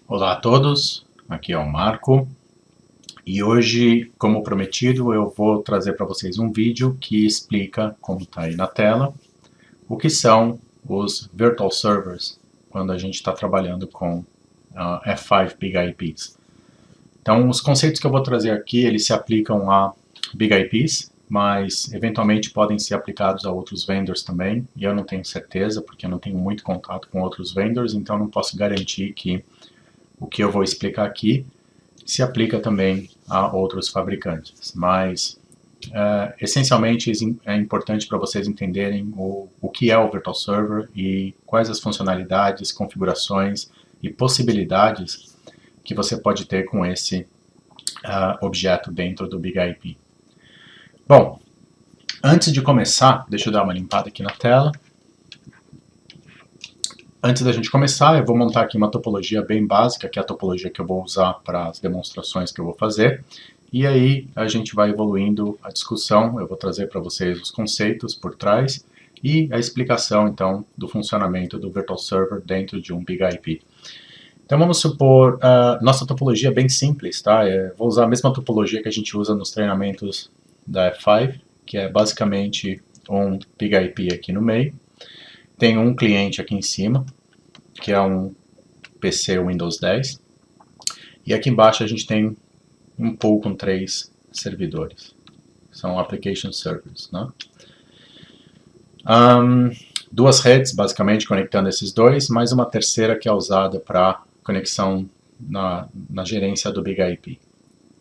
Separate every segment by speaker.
Speaker 1: Olá a todos, aqui é o Marco e hoje, como prometido, eu vou trazer para vocês um vídeo que explica, como está aí na tela, o que são os Virtual Servers quando a gente está trabalhando com F5 Big IPs. Então, os conceitos que eu vou trazer aqui, eles se aplicam a Big IPs, mas eventualmente podem ser aplicados a outros vendors também, e eu não tenho certeza, porque eu não tenho muito contato com outros vendors, então não posso garantir que o que eu vou explicar aqui se aplica também a outros fabricantes, mas essencialmente é importante para vocês entenderem o que é o Virtual Server e quais as funcionalidades, configurações e possibilidades que você pode ter com esse objeto dentro do Big IP. Bom, antes de começar, deixa eu dar uma limpada aqui na tela. Antes da gente começar, eu vou montar aqui uma topologia bem básica, que é a topologia que eu vou usar para as demonstrações que eu vou fazer. E aí a gente vai evoluindo a discussão, eu vou trazer para vocês os conceitos por trás e a explicação, então, do funcionamento do Virtual Server dentro de um Big IP. Então vamos supor, nossa topologia é bem simples, tá? Vou usar a mesma topologia que a gente usa nos treinamentos da F5, que é basicamente um Big IP aqui no meio. Tem um cliente aqui em cima, que é um PC Windows 10. E aqui embaixo a gente tem um pool com 3 servidores. São Application Servers, né? Duas redes, basicamente, conectando esses dois, mais uma terceira que é usada para conexão na gerência do Big IP.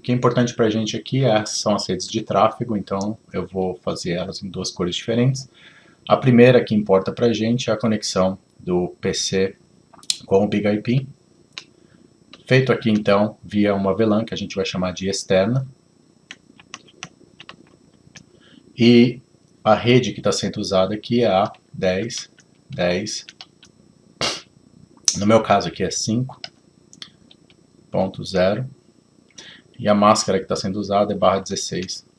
Speaker 1: O que é importante para a gente aqui são as redes de tráfego, então eu vou fazer elas em duas cores diferentes. A primeira que importa para a gente é a conexão do PC com o Big IP, feito aqui então via uma VLAN que a gente vai chamar de externa. E a rede que está sendo usada aqui é a 10, 10, no meu caso aqui é 5.0, e a máscara que está sendo usada é barra 16.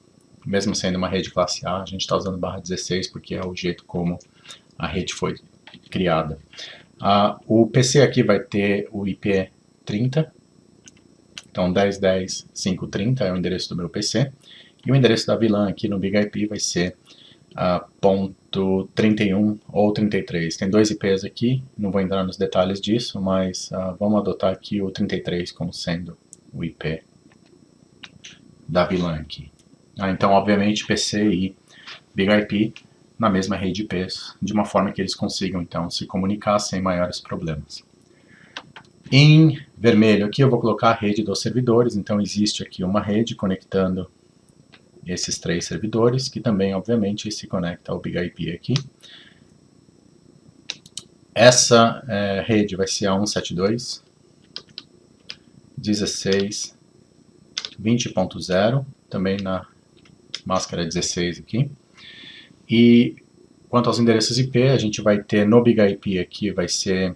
Speaker 1: Mesmo sendo uma rede classe A, a gente está usando barra 16 porque é o jeito como a rede foi criada. O PC aqui vai ter o IP 30, então 10.10.5.30 é o endereço do meu PC, e o endereço da VLAN aqui no Big IP vai ser ponto 31 ou 33. Tem dois IPs aqui, não vou entrar nos detalhes disso, mas vamos adotar aqui o 33 como sendo o IP da VLAN aqui. Então, obviamente, PC e Big IP na mesma rede IPs, de uma forma que eles consigam, então, se comunicar sem maiores problemas. Em vermelho aqui eu vou colocar a rede dos servidores, então existe aqui uma rede conectando esses 3 servidores, que também, obviamente, se conecta ao Big IP aqui. Essa rede vai ser a 172.16.20.0, também na máscara 16 aqui. E quanto aos endereços IP, a gente vai ter no Big IP aqui, vai ser,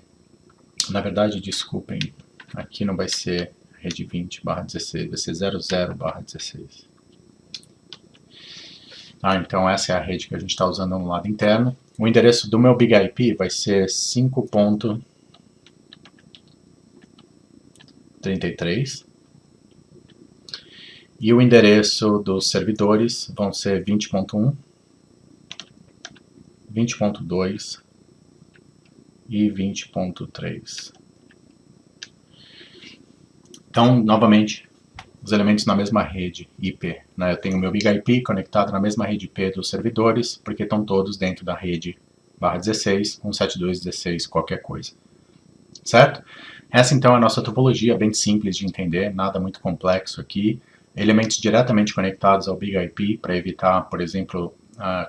Speaker 1: na verdade, desculpem, aqui não vai ser rede 20/16, vai ser 00/16. Então essa é a rede que a gente está usando no lado interno. O endereço do meu Big IP vai ser 5.33. E o endereço dos servidores vão ser 20.1, 20.2 e 20.3. Então, novamente, os elementos na mesma rede IP. Né? Eu tenho o meu Big IP conectado na mesma rede IP dos servidores, porque estão todos dentro da rede /16, 172.16, qualquer coisa. Certo? Essa então é a nossa topologia, bem simples de entender, nada muito complexo aqui. Elementos diretamente conectados ao Big IP para evitar, por exemplo,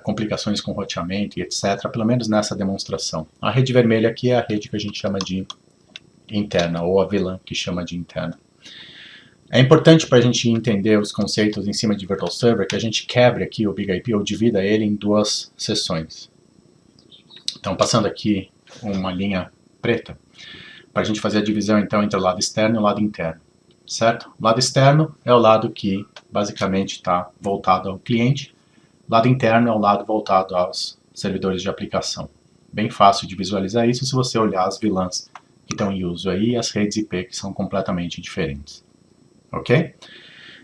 Speaker 1: complicações com roteamento e etc. Pelo menos nessa demonstração. A rede vermelha aqui é a rede que a gente chama de interna, ou a VLAN que chama de interna. É importante para a gente entender os conceitos em cima de Virtual Server que a gente quebre aqui o Big IP ou divida ele em duas seções. Então, passando aqui uma linha preta, para a gente fazer a divisão então entre o lado externo e o lado interno. Certo? O lado externo é o lado que basicamente está voltado ao cliente. O lado interno é o lado voltado aos servidores de aplicação. Bem fácil de visualizar isso se você olhar as VLANs que estão em uso aí e as redes IP que são completamente diferentes. Ok?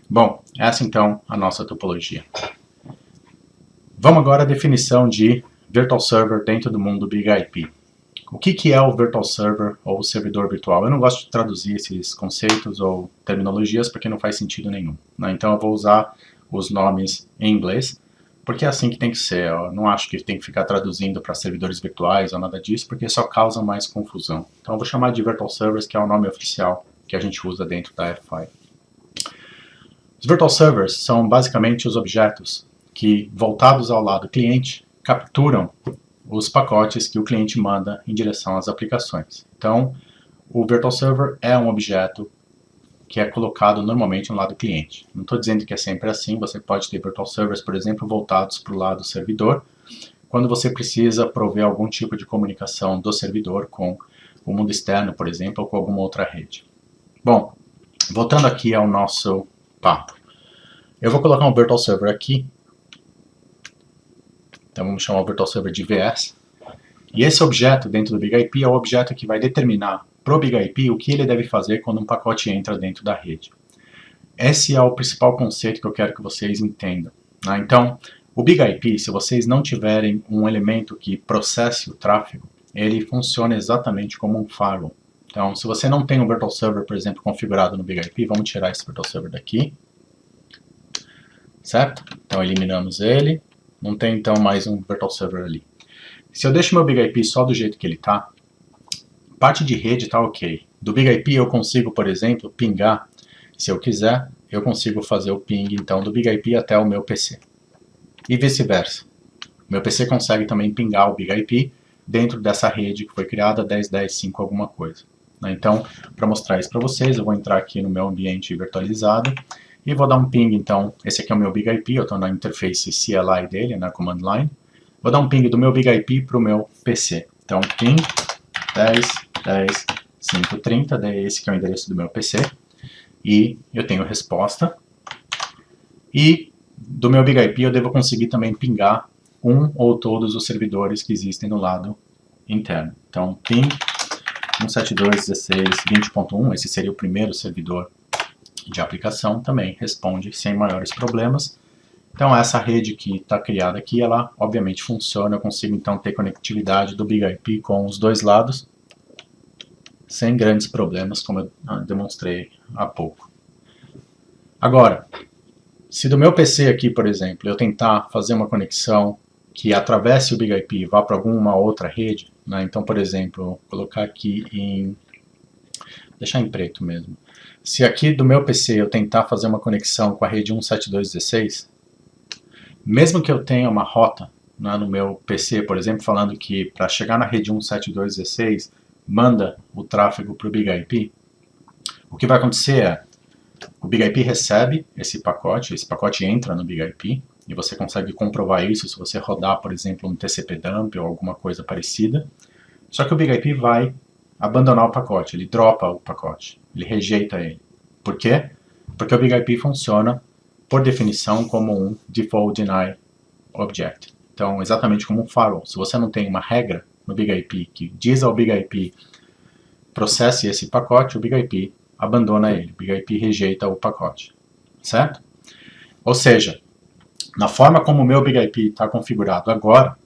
Speaker 1: Bom, essa então é a nossa topologia. Vamos agora à definição de Virtual Server dentro do mundo BigIP. O que é o Virtual Server ou servidor virtual? Eu não gosto de traduzir esses conceitos ou terminologias porque não faz sentido nenhum, né? Então eu vou usar os nomes em inglês, porque é assim que tem que ser. Eu não acho que tem que ficar traduzindo para servidores virtuais ou nada disso, porque só causa mais confusão. Então eu vou chamar de Virtual Servers, que é o nome oficial que a gente usa dentro da F5. Os Virtual Servers são basicamente os objetos que, voltados ao lado cliente, capturam os pacotes que o cliente manda em direção às aplicações. Então, o Virtual Server é um objeto que é colocado normalmente no lado cliente. Não estou dizendo que é sempre assim, você pode ter Virtual Servers, por exemplo, voltados para o lado servidor, quando você precisa prover algum tipo de comunicação do servidor com o mundo externo, por exemplo, ou com alguma outra rede. Bom, voltando aqui ao nosso papo. Eu vou colocar um Virtual Server aqui. Então vamos chamar o Virtual Server de VS. E esse objeto dentro do BigIP é o objeto que vai determinar para o BigIP o que ele deve fazer quando um pacote entra dentro da rede. Esse é o principal conceito que eu quero que vocês entendam. Então, o BigIP, se vocês não tiverem um elemento que processe o tráfego, ele funciona exatamente como um firewall. Então, se você não tem um Virtual Server, por exemplo, configurado no BigIP, vamos tirar esse Virtual Server daqui. Certo? Então eliminamos ele. Não tem então mais um Virtual Server ali. Se eu deixo meu BigIP só do jeito que ele está, parte de rede está ok. Do BigIP eu consigo, por exemplo, pingar. Se eu quiser, eu consigo fazer o ping então do BigIP até o meu PC. E vice-versa. Meu PC consegue também pingar o BigIP dentro dessa rede que foi criada 10.10.5 alguma coisa. Então, para mostrar isso para vocês, eu vou entrar aqui no meu ambiente virtualizado e vou dar um ping, então, esse aqui é o meu BigIP, eu estou na interface CLI dele, na command line. Vou dar um ping do meu BigIP para o meu PC. Então, ping 10.10.5.30, daí esse que é o endereço do meu PC. E eu tenho resposta. E do meu BigIP eu devo conseguir também pingar um ou todos os servidores que existem no lado interno. Então, ping 172.16.20.1, esse seria o primeiro servidor de aplicação, também responde sem maiores problemas. Então essa rede que está criada aqui, ela obviamente funciona, eu consigo então ter conectividade do BigIP com os dois lados, sem grandes problemas, como eu demonstrei há pouco. Agora, se do meu PC aqui, por exemplo, eu tentar fazer uma conexão que atravesse o BigIP e vá para alguma outra rede, né? Então, por exemplo, vou colocar aqui em... deixar em preto mesmo. Se aqui do meu PC eu tentar fazer uma conexão com a rede 172.16, mesmo que eu tenha uma rota, né, no meu PC, por exemplo, falando que para chegar na rede 172.16 manda o tráfego para o BigIP, o que vai acontecer é o BigIP recebe esse pacote entra no BigIP, e você consegue comprovar isso se você rodar, por exemplo, um TCP dump ou alguma coisa parecida. Só que o BigIP vai abandonar o pacote, ele dropa o pacote, ele rejeita ele. Por quê? Porque o BigIP funciona, por definição, como um Default Deny Object. Então, exatamente como um firewall. Se você não tem uma regra no BigIP que diz ao BigIP processe esse pacote, o BigIP abandona ele, o BigIP rejeita o pacote, certo? Ou seja, na forma como o meu BigIP está configurado agora,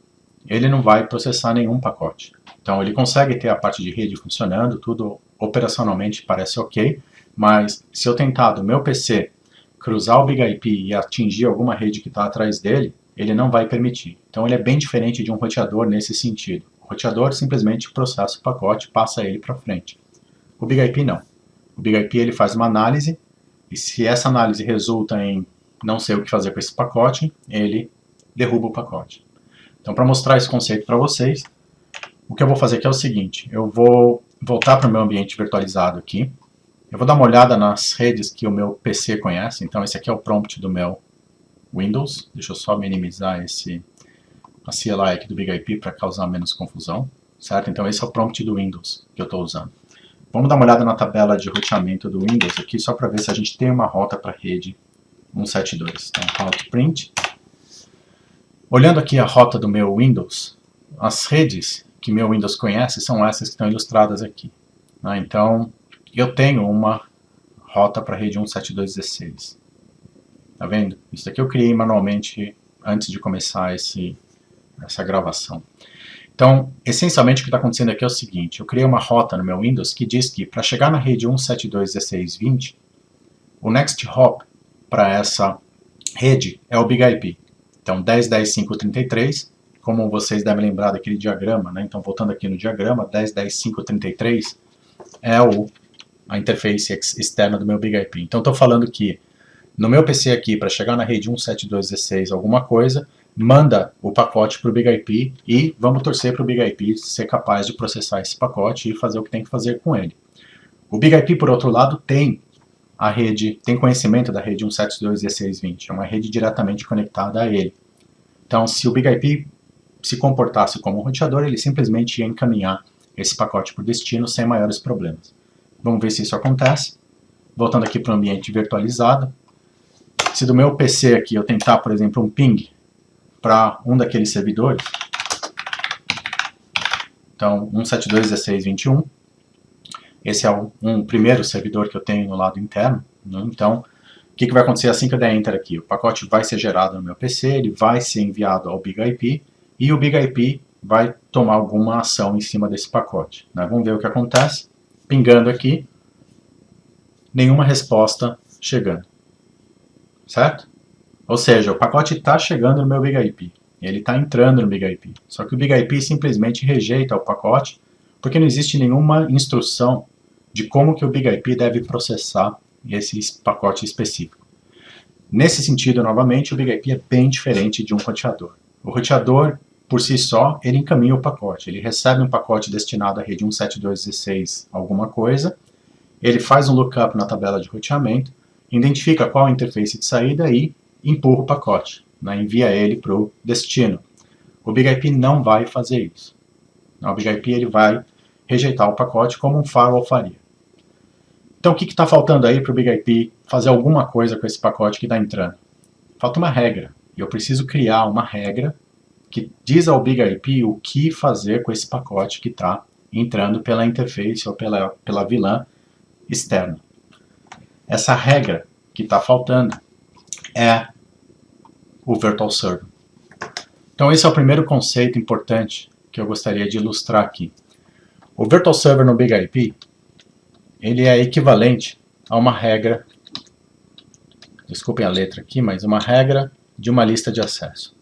Speaker 1: ele não vai processar nenhum pacote. Então ele consegue ter a parte de rede funcionando, tudo operacionalmente parece ok, mas se eu tentar do meu PC cruzar o BigIP e atingir alguma rede que está atrás dele, ele não vai permitir. Então ele é bem diferente de um roteador nesse sentido. O roteador simplesmente processa o pacote, passa ele para frente. O BigIP não. O BigIP ele faz uma análise, e se essa análise resulta em não sei o que fazer com esse pacote, ele derruba o pacote. Então, para mostrar esse conceito para vocês, o que eu vou fazer aqui é o seguinte, eu vou voltar para o meu ambiente virtualizado aqui, eu vou dar uma olhada nas redes que o meu PC conhece, então esse aqui é o prompt do meu Windows, deixa eu só minimizar a CLI aqui do BigIP para causar menos confusão, certo? Então esse é o prompt do Windows que eu estou usando. Vamos dar uma olhada na tabela de roteamento do Windows aqui, só para ver se a gente tem uma rota para a rede 172. Então, route print. Olhando aqui a rota do meu Windows, as redes que meu Windows conhece são essas que estão ilustradas aqui. né? Então, eu tenho uma rota para a rede 172.16. Tá vendo? Isso aqui eu criei manualmente antes de começar essa gravação. Então, essencialmente o que está acontecendo aqui é o seguinte, eu criei uma rota no meu Windows que diz que para chegar na rede 172.16.20, o next hop para essa rede é o Big IP. Então, 10.10.5.33, como vocês devem lembrar daquele diagrama, né? Então, voltando aqui no diagrama, 10.10.5.33 é a interface externa do meu Big IP. Então, estou falando que no meu PC aqui, para chegar na rede 172.16 alguma coisa, manda o pacote para o Big IP e vamos torcer para o Big IP ser capaz de processar esse pacote e fazer o que tem que fazer com ele. O Big IP, por outro lado, tem conhecimento da rede 172.16.20, é uma rede diretamente conectada a ele. Então, se o Big IP se comportasse como um roteador, ele simplesmente ia encaminhar esse pacote para o destino sem maiores problemas. Vamos ver se isso acontece. Voltando aqui para o ambiente virtualizado, se do meu PC aqui eu tentar, por exemplo, um ping para um daqueles servidores, então 172.16.21, esse é um primeiro servidor que eu tenho no lado interno, né? Então, o que vai acontecer assim que eu der Enter aqui? O pacote vai ser gerado no meu PC, ele vai ser enviado ao Big IP, e o Big IP vai tomar alguma ação em cima desse pacote, né? Vamos ver o que acontece. Pingando aqui, nenhuma resposta chegando. Certo? Ou seja, o pacote está chegando no meu Big IP, ele está entrando no Big IP. Só que o Big IP simplesmente rejeita o pacote, porque não existe nenhuma instrução de como que o Big IP deve processar esse pacote específico. Nesse sentido, novamente, o Big IP é bem diferente de um roteador. O roteador, por si só, ele encaminha o pacote. Ele recebe um pacote destinado à rede 172.16 alguma coisa, ele faz um lookup na tabela de roteamento, identifica qual a interface de saída e empurra o pacote, né? Envia ele para o destino. O Big IP não vai fazer isso. O Big IP ele vai rejeitar o pacote como um firewall faria. Então o que está faltando aí para o Big IP fazer alguma coisa com esse pacote que está entrando? Falta uma regra. Eu preciso criar uma regra que diz ao Big IP o que fazer com esse pacote que está entrando pela interface ou pela VLAN externa. Essa regra que está faltando é o Virtual Server. Então esse é o primeiro conceito importante que eu gostaria de ilustrar aqui. O Virtual Server no Big IP, ele é equivalente a uma regra, desculpem a letra aqui, mas uma regra de uma lista de acesso.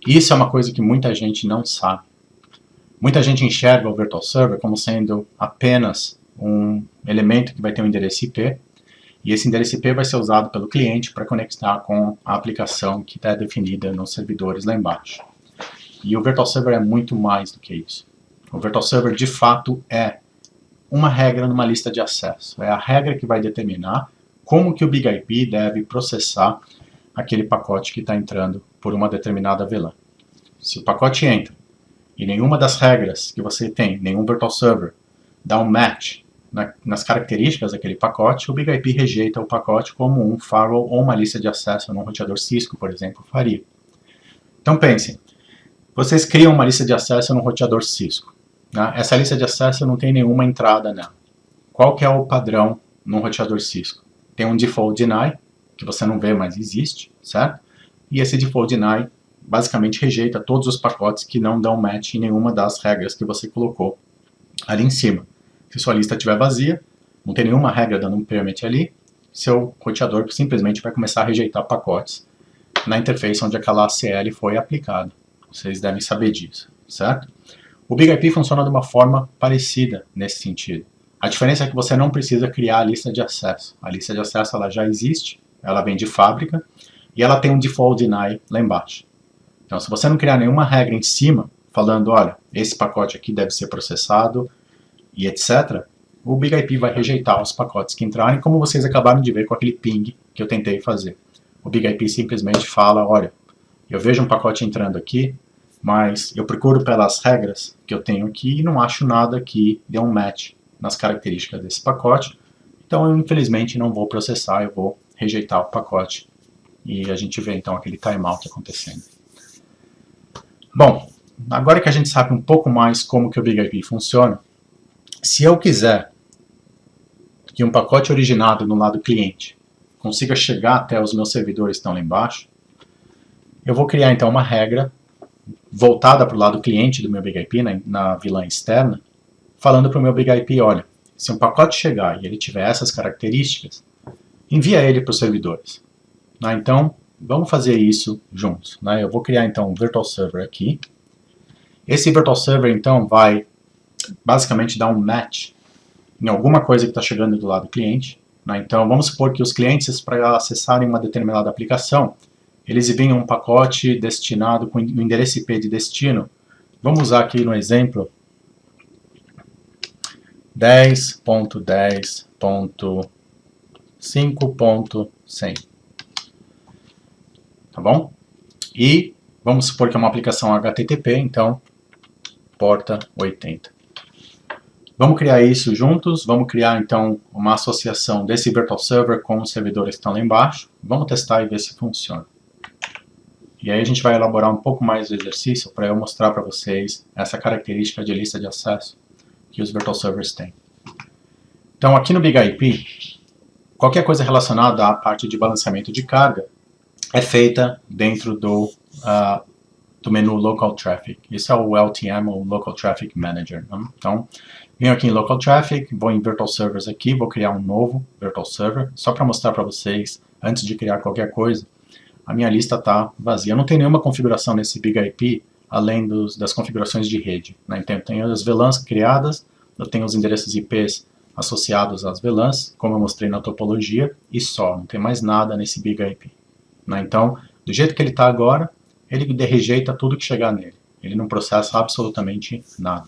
Speaker 1: Isso é uma coisa que muita gente não sabe. Muita gente enxerga o Virtual Server como sendo apenas um elemento que vai ter um endereço IP, e esse endereço IP vai ser usado pelo cliente para conectar com a aplicação que está definida nos servidores lá embaixo. E o Virtual Server é muito mais do que isso. O Virtual Server, de fato, é uma regra numa lista de acesso. É a regra que vai determinar como que o Big IP deve processar aquele pacote que está entrando por uma determinada VLAN. Se o pacote entra e nenhuma das regras que você tem, nenhum Virtual Server, dá um match nas características daquele pacote, o Big IP rejeita o pacote como um firewall ou uma lista de acesso num roteador Cisco, por exemplo, faria. Então pensem, vocês criam uma lista de acesso num roteador Cisco. Né? Essa lista de acesso não tem nenhuma entrada nela. Qual que é o padrão num roteador Cisco? Tem um default deny, que você não vê, mas existe, certo? E esse default deny basicamente rejeita todos os pacotes que não dão match em nenhuma das regras que você colocou ali em cima. Se sua lista estiver vazia, não tem nenhuma regra dando um permit ali, seu roteador simplesmente vai começar a rejeitar pacotes na interface onde aquela ACL foi aplicada. Vocês devem saber disso, certo? O Big IP funciona de uma forma parecida nesse sentido. A diferença é que você não precisa criar a lista de acesso. A lista de acesso ela já existe, ela vem de fábrica, e ela tem um default deny lá embaixo. Então, se você não criar nenhuma regra em cima, falando, olha, esse pacote aqui deve ser processado, e etc., o Big IP vai rejeitar os pacotes que entrarem, como vocês acabaram de ver com aquele ping que eu tentei fazer. O Big IP simplesmente fala, olha, eu vejo um pacote entrando aqui, mas eu procuro pelas regras que eu tenho aqui e não acho nada que dê um match nas características desse pacote, então eu infelizmente não vou processar, eu vou rejeitar o pacote. E a gente vê então aquele timeout acontecendo. Bom, agora que a gente sabe um pouco mais como que o Big IP funciona, Se eu quiser que um pacote originado no lado cliente consiga chegar até os meus servidores que estão lá embaixo, eu vou criar então uma regra voltada para o lado cliente do meu BigIP, na VLAN externa, falando para o meu BigIP, olha, se um pacote chegar e ele tiver essas características, envia ele para os servidores. Então, vamos fazer isso juntos. Eu vou criar então um Virtual Server aqui. Esse Virtual Server então vai basicamente dar um match em alguma coisa que está chegando do lado cliente. Então, vamos supor que os clientes, para acessarem uma determinada aplicação, eles enviam um pacote destinado com o endereço IP de destino. Vamos usar aqui no exemplo 10.10.5.100. Tá bom? E vamos supor que é uma aplicação HTTP, então porta 80. Vamos criar isso juntos, vamos criar então uma associação desse Virtual Server com os servidores que estão lá embaixo. Vamos testar e ver se funciona. E aí a gente vai elaborar um pouco mais do exercício para eu mostrar para vocês essa característica de lista de acesso que os Virtual Servers têm. Então aqui no BigIP, qualquer coisa relacionada à parte de balanceamento de carga é feita dentro do menu Local Traffic. Esse é o LTM, o Local Traffic Manager. Então, venho aqui em Local Traffic, vou em Virtual Servers aqui, vou criar um novo Virtual Server, só para mostrar para vocês, antes de criar qualquer coisa, a minha lista está vazia. Eu não tenho nenhuma configuração nesse BigIP, além das configurações de rede. Então, eu tenho as VLANs criadas, eu tenho os endereços IPs associados às VLANs, como eu mostrei na topologia, e só, não tem mais nada nesse BigIP. Então, do jeito que ele está agora, ele rejeita tudo que chegar nele. Ele não processa absolutamente nada.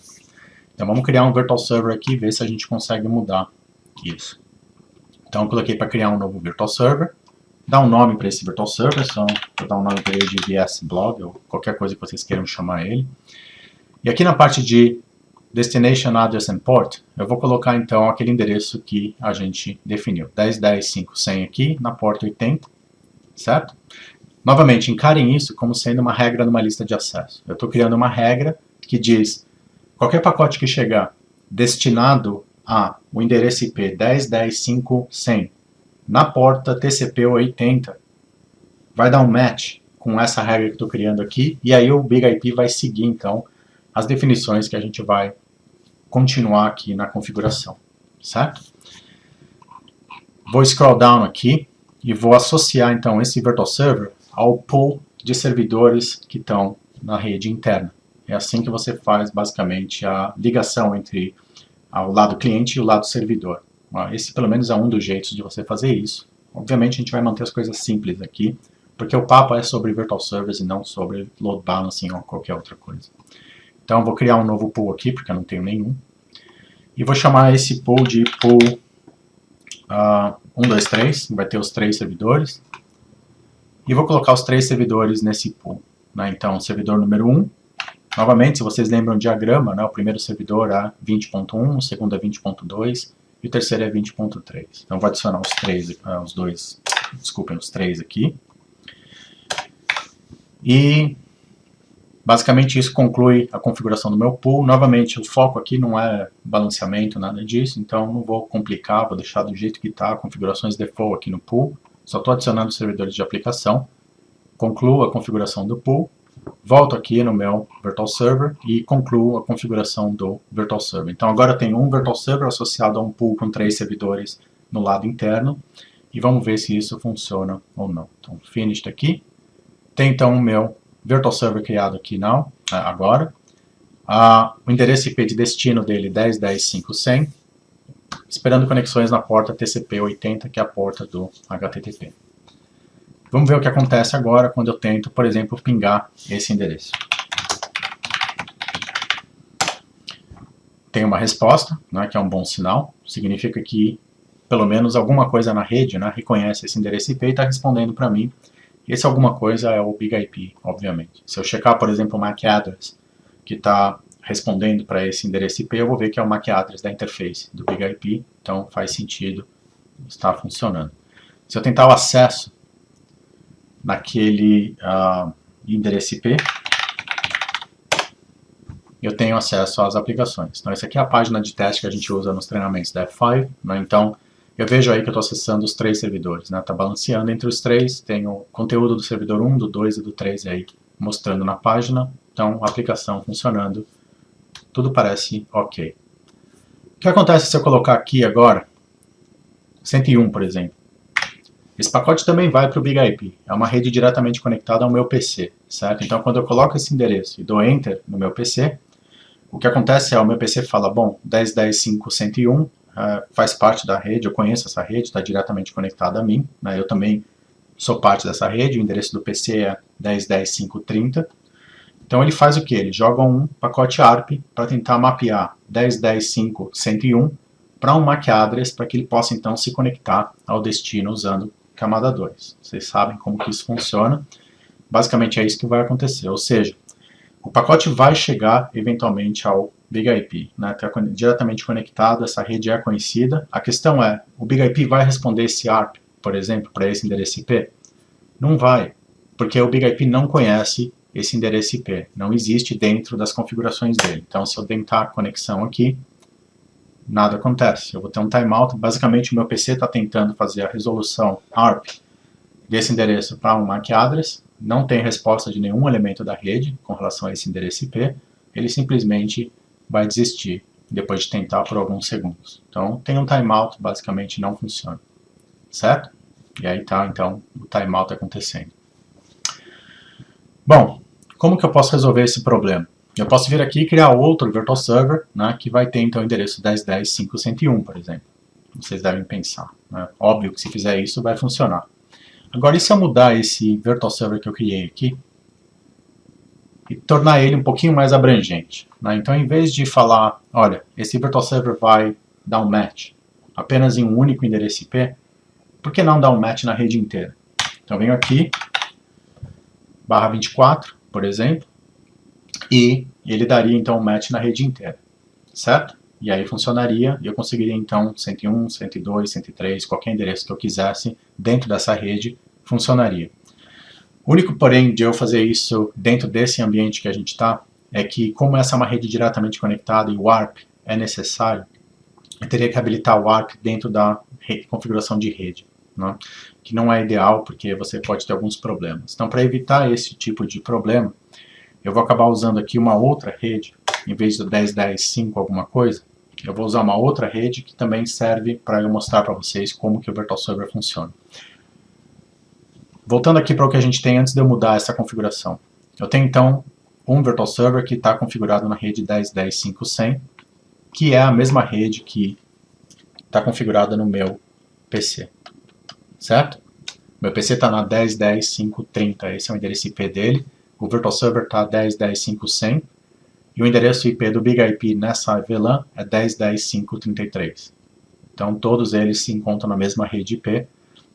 Speaker 1: Então vamos criar um Virtual Server aqui e ver se a gente consegue mudar isso. Então eu coloquei para criar um novo Virtual Server. Dá um nome para esse Virtual Server, então vou dar um nome para ele de VS Blog, ou qualquer coisa que vocês queiram chamar ele. E aqui na parte de Destination Address and Port, eu vou colocar então aquele endereço que a gente definiu. 10.10.5.100 aqui na porta 80, certo? Novamente, encarem isso como sendo uma regra numa lista de acesso. Eu estou criando uma regra que diz qualquer pacote que chegar destinado a o endereço IP 10.10.5.100 na porta TCP 80 vai dar um match com essa regra que estou criando aqui e aí o BigIP vai seguir então as definições que a gente vai continuar aqui na configuração, certo? Vou scroll down aqui e vou associar então esse Virtual Server ao pool de servidores que estão na rede interna. É assim que você faz basicamente a ligação entre o lado cliente e o lado servidor. Esse pelo menos é um dos jeitos de você fazer isso. Obviamente a gente vai manter as coisas simples aqui, porque o papo é sobre Virtual Servers e não sobre Load Balancing ou qualquer outra coisa. Então eu vou criar um novo pool aqui, porque eu não tenho nenhum. E vou chamar esse pool de pool 123, vai ter os 3 servidores. E vou colocar os 3 servidores nesse pool. Então, o servidor número 1, novamente, se vocês lembram o diagrama, o primeiro servidor é 20.1, o segundo é 20.2 e o terceiro é 20.3. Então, vou adicionar os 3 aqui. E, basicamente, isso conclui a configuração do meu pool. Novamente, o foco aqui não é balanceamento, nada disso, então não vou complicar, vou deixar do jeito que está, configurações default aqui no pool. Só estou adicionando servidores de aplicação, concluo a configuração do pool, volto aqui no meu Virtual Server e concluo a configuração do Virtual Server. Então agora eu tenho um Virtual Server associado a um pool com 3 servidores no lado interno e vamos ver se isso funciona ou não. Então Finished aqui, tem então o meu Virtual Server criado aqui agora, o endereço IP de destino dele 10.10.5.100, esperando conexões na porta TCP 80, que é a porta do HTTP. Vamos ver o que acontece agora quando eu tento, por exemplo, pingar esse endereço. Tem uma resposta, que é um bom sinal, significa que pelo menos alguma coisa na rede reconhece esse endereço IP e está respondendo para mim. Esse alguma coisa é o BigIP, obviamente. Se eu checar, por exemplo, o MAC address, que está respondendo para esse endereço IP, eu vou ver que é o MAC address da interface do BigIP, então faz sentido, está funcionando. Se eu tentar o acesso naquele endereço IP, eu tenho acesso às aplicações. Então, essa aqui é a página de teste que a gente usa nos treinamentos da F5, né? Então, eu vejo aí que eu estou acessando os 3 servidores, né? Tá balanceando entre os 3, tenho o conteúdo do servidor 1, do 2 e do 3 aí mostrando na página. Então, a aplicação funcionando, tudo parece ok. O que acontece se eu colocar aqui agora 101, por exemplo? Esse pacote também vai para o BIG-IP, é uma rede diretamente conectada ao meu PC, certo? Então, quando eu coloco esse endereço e dou Enter no meu PC, o que acontece é o meu PC fala, bom, 10.10.5.101 faz parte da rede, eu conheço essa rede, está diretamente conectada a mim, né? Eu também sou parte dessa rede, o endereço do PC é 10.10.5.30. Então ele faz o que? Ele joga um pacote ARP para tentar mapear 10.10.5.101 para um MAC address para que ele possa então se conectar ao destino usando camada 2. Vocês sabem como que isso funciona. Basicamente é isso que vai acontecer, ou seja, o pacote vai chegar eventualmente ao BIG-IP, né? Tá diretamente conectado, essa rede é conhecida. A questão é, o BIG-IP vai responder esse ARP, por exemplo, para esse endereço IP? Não vai, porque o BIG-IP não conhece esse endereço IP, não existe dentro das configurações dele. Então, se eu tentar a conexão aqui, nada acontece. Eu vou ter um timeout, basicamente o meu PC está tentando fazer a resolução ARP desse endereço para um MAC address, não tem resposta de nenhum elemento da rede com relação a esse endereço IP, ele simplesmente vai desistir depois de tentar por alguns segundos. Então, tem um timeout, basicamente não funciona, certo? E aí está, então, o timeout acontecendo. Bom, como que eu posso resolver esse problema? Eu posso vir aqui e criar outro virtual server, né, que vai ter, então, o endereço 10.10.5.101, por exemplo. Vocês devem pensar, né? Óbvio que se fizer isso, vai funcionar. Agora, e se eu mudar esse virtual server que eu criei aqui e tornar ele um pouquinho mais abrangente, né? Então, em vez de falar, olha, esse virtual server vai dar um match apenas em um único endereço IP, por que não dar um match na rede inteira? Então, eu venho aqui, /24, por exemplo, e ele daria, então, um match na rede inteira, certo? E aí funcionaria, e eu conseguiria, então, 101, 102, 103, qualquer endereço que eu quisesse dentro dessa rede, funcionaria. O único, porém, de eu fazer isso dentro desse ambiente que a gente está, é que, como essa é uma rede diretamente conectada e o ARP é necessário, eu teria que habilitar o ARP dentro da configuração de rede, né? Que não é ideal, porque você pode ter alguns problemas. Então, para evitar esse tipo de problema, eu vou acabar usando aqui uma outra rede, em vez do 10.10.5 alguma coisa, eu vou usar uma outra rede que também serve para eu mostrar para vocês como que o Virtual Server funciona. Voltando aqui para o que a gente tem antes de eu mudar essa configuração. Eu tenho então um Virtual Server que está configurado na rede 10.10.5.100, que é a mesma rede que está configurada no meu PC, certo? Meu PC está na 10.10.5.30, esse é o endereço IP dele, o Virtual Server está 10.10.5.100, e o endereço IP do BIG-IP nessa VLAN é 10.10.5.33. Então todos eles se encontram na mesma rede IP,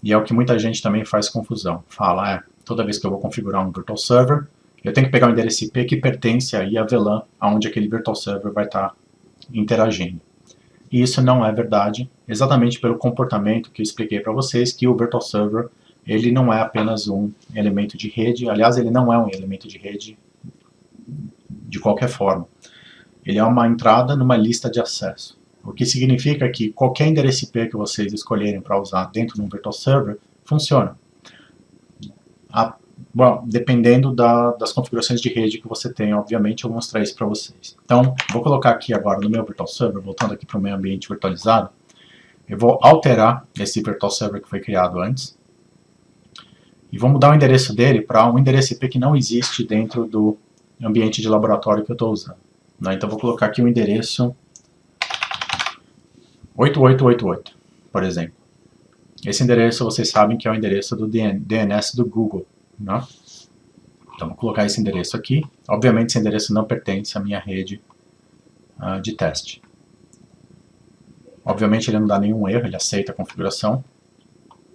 Speaker 1: e é o que muita gente também faz confusão. Fala, toda vez que eu vou configurar um Virtual Server, eu tenho que pegar o endereço IP que pertence aí à VLAN, onde aquele Virtual Server vai estar interagindo. E isso não é verdade, exatamente pelo comportamento que eu expliquei para vocês, que o Virtual Server ele não é apenas um elemento de rede, aliás, ele não é um elemento de rede de qualquer forma. Ele é uma entrada numa lista de acesso. O que significa que qualquer endereço IP que vocês escolherem para usar dentro de um Virtual Server, funciona. Bom, dependendo das configurações de rede que você tem, obviamente, eu vou mostrar isso para vocês. Então, vou colocar aqui agora no meu Virtual Server, voltando aqui para o meu ambiente virtualizado, eu vou alterar esse Virtual Server que foi criado antes, e vou mudar o endereço dele para um endereço IP que não existe dentro do ambiente de laboratório que eu estou usando. Então, vou colocar aqui o endereço 8888, por exemplo. Esse endereço vocês sabem que é o endereço do DNS do Google, né? Então vou colocar esse endereço aqui. Obviamente esse endereço não pertence à minha rede de teste. Obviamente ele não dá nenhum erro, ele aceita a configuração.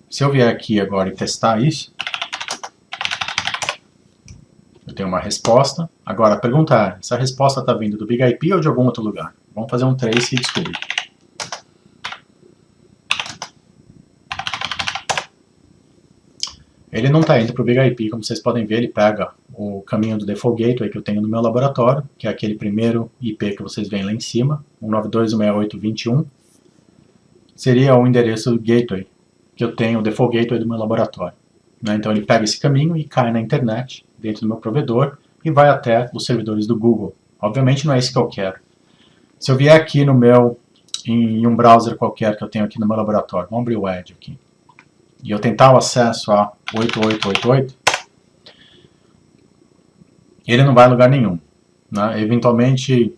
Speaker 1: Se eu vier aqui agora e testar isso, eu tenho uma resposta. Agora a pergunta é, essa resposta está vindo do BIG-IP ou de algum outro lugar? Vamos fazer um trace e descobrir. ele não está indo para o Big IP, como vocês podem ver, ele pega o caminho do Default Gateway que eu tenho no meu laboratório, que é aquele primeiro IP que vocês veem lá em cima, 192.168.21, seria o endereço do Gateway, que eu tenho, o Default Gateway do meu laboratório. Né? Então ele pega esse caminho e cai na internet, dentro do meu provedor, e vai até os servidores do Google. Obviamente não é isso que eu quero. Se eu vier aqui no meu, em um browser qualquer que eu tenho aqui no meu laboratório, vamos abrir o Edge aqui, e eu tentar o acesso a 8888, ele não vai a lugar nenhum. Né? Eventualmente,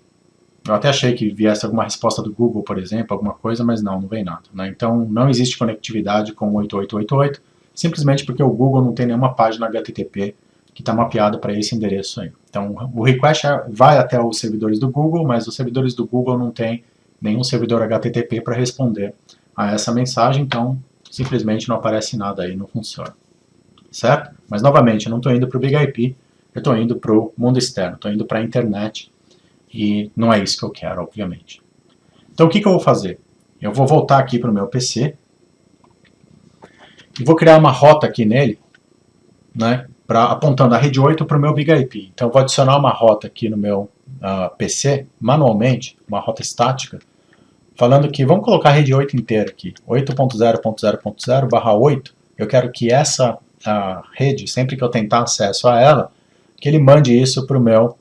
Speaker 1: eu até achei que viesse alguma resposta do Google, por exemplo, alguma coisa, mas não vem nada. Né? Então, não existe conectividade com 8888, simplesmente porque o Google não tem nenhuma página HTTP que está mapeada para esse endereço aí. Então, o request vai até os servidores do Google, mas os servidores do Google não tem nenhum servidor HTTP para responder a essa mensagem, então simplesmente não aparece nada aí, não funciona. Certo? Mas, novamente, eu não estou indo para o Big IP, eu estou indo para o mundo externo, estou indo para a internet, e não é isso que eu quero, obviamente. Então, o que eu vou fazer? Eu vou voltar aqui para o meu PC, e vou criar uma rota aqui nele, né, apontando a rede 8 para o meu Big IP. Então, eu vou adicionar uma rota aqui no meu PC, manualmente, uma rota estática, falando que, vamos colocar a rede 8 inteira aqui, 8.0.0.0/8, eu quero que essa rede, sempre que eu tentar acesso a ela, que ele mande isso para o meu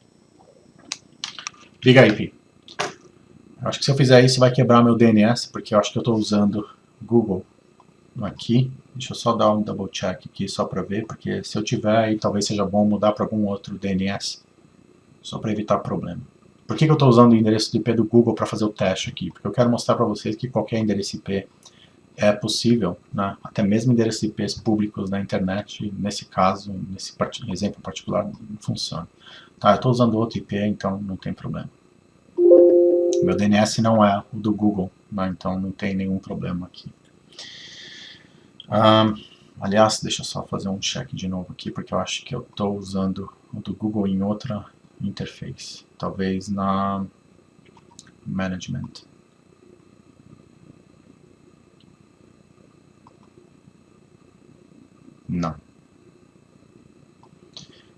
Speaker 1: Big IP. Eu acho que se eu fizer isso vai quebrar meu DNS, porque eu acho que eu estou usando Google aqui. Deixa eu só dar um double check aqui só para ver, porque se eu tiver aí talvez seja bom mudar para algum outro DNS, só para evitar problema. Por que eu estou usando o endereço IP do Google para fazer o teste aqui? Porque eu quero mostrar para vocês que qualquer endereço IP é possível, né? Até mesmo endereços IPs públicos na internet, nesse caso, nesse exemplo particular, não funciona. Tá, eu estou usando outro IP, então não tem problema. Meu DNS não é o do Google, né? Então não tem nenhum problema aqui. Aliás, deixa eu só fazer um check de novo aqui, porque eu acho que eu estou usando o do Google em outra interface. Talvez na Management. Não.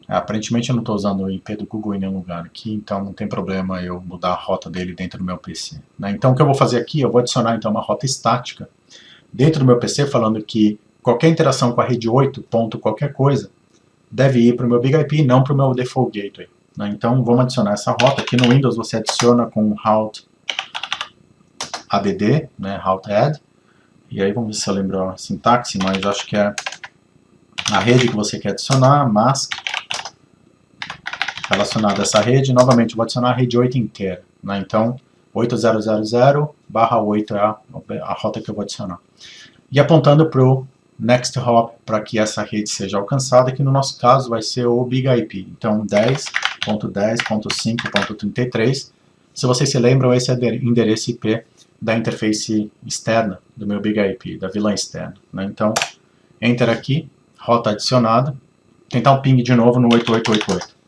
Speaker 1: Aparentemente eu não estou usando o IP do Google em nenhum lugar aqui, então não tem problema eu mudar a rota dele dentro do meu PC. Né? Então o que eu vou fazer aqui, eu vou adicionar então uma rota estática dentro do meu PC, falando que qualquer interação com a rede 8, ponto qualquer coisa, deve ir para o meu Big IP e não para o meu Default Gateway. Né? Então vamos adicionar essa rota. Aqui no Windows você adiciona com route add, né? Route add, e aí vamos ver se eu lembro a sintaxe, mas acho que é a rede que você quer adicionar, mask, relacionada a essa rede. Novamente, eu vou adicionar a rede 8 inteira. Né? Então, 8000/8 é a rota que eu vou adicionar. E apontando para o next hop, para que essa rede seja alcançada, que no nosso caso vai ser o Big IP. Então, 10.10.5.33. Se vocês se lembram, esse é o endereço IP da interface externa do meu Big IP, da vilã externa. Né? Então, enter aqui, rota adicionada, tentar um ping de novo no 8888.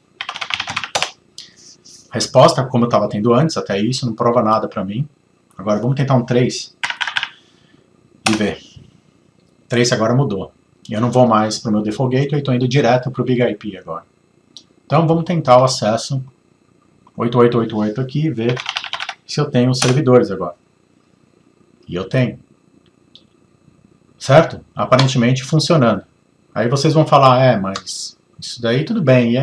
Speaker 1: Resposta, como eu estava tendo antes, até isso, não prova nada para mim. Agora vamos tentar um 3 e ver. 3 agora mudou. Eu não vou mais para o meu Default Gateway, estou indo direto para o Big IP agora. Então vamos tentar o acesso 8888 aqui e ver se eu tenho os servidores agora. E eu tenho. Certo? Aparentemente funcionando. Aí vocês vão falar, mas isso daí tudo bem,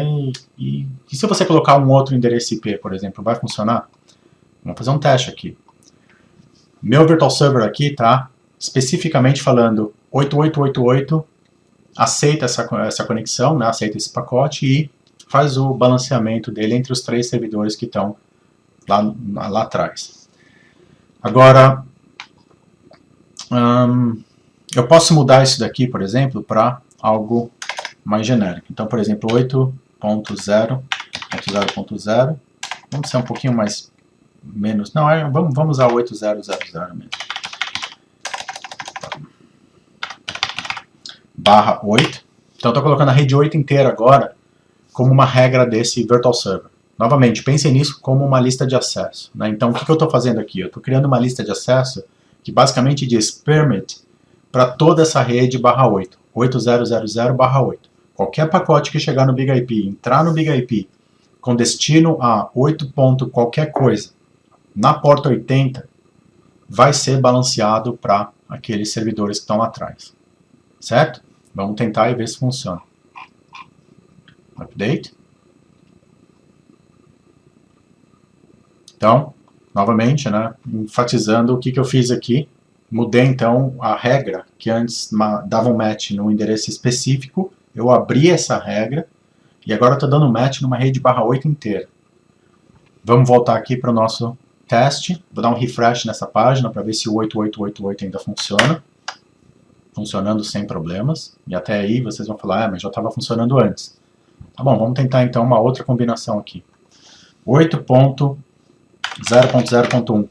Speaker 1: e se você colocar um outro endereço IP, por exemplo, vai funcionar? Vamos fazer um teste aqui. Meu Virtual Server aqui está especificamente falando 8888, aceita essa conexão, né, aceita esse pacote e faz o balanceamento dele entre os 3 servidores que estão lá atrás. Agora, eu posso mudar isso daqui, por exemplo, para algo mais genérico. Então, por exemplo, 8.0.0.0, vamos ser um pouquinho mais, menos, não, vamos usar 8000 mesmo. /8. Então, estou colocando a rede 8 inteira agora como uma regra desse Virtual Server. Novamente, pensem nisso como uma lista de acesso. Né? Então, o que eu estou fazendo aqui? Eu estou criando uma lista de acesso que basicamente diz permit para toda essa rede /8. 8000/8. Qualquer pacote que chegar no Big IP, entrar no Big IP com destino a 8 ponto qualquer coisa na porta 80, vai ser balanceado para aqueles servidores que estão lá atrás. Certo? Vamos tentar e ver se funciona. Update. Então, novamente, né, enfatizando o que eu fiz aqui. Mudei então a regra, que antes dava um match num endereço específico. Eu abri essa regra e agora estou dando match numa rede /8 inteira. Vamos voltar aqui para o nosso teste. Vou dar um refresh nessa página para ver se o 8888 ainda funciona. Funcionando sem problemas. E até aí vocês vão falar, mas já estava funcionando antes. Tá bom, vamos tentar então uma outra combinação aqui. 8.0.0.1.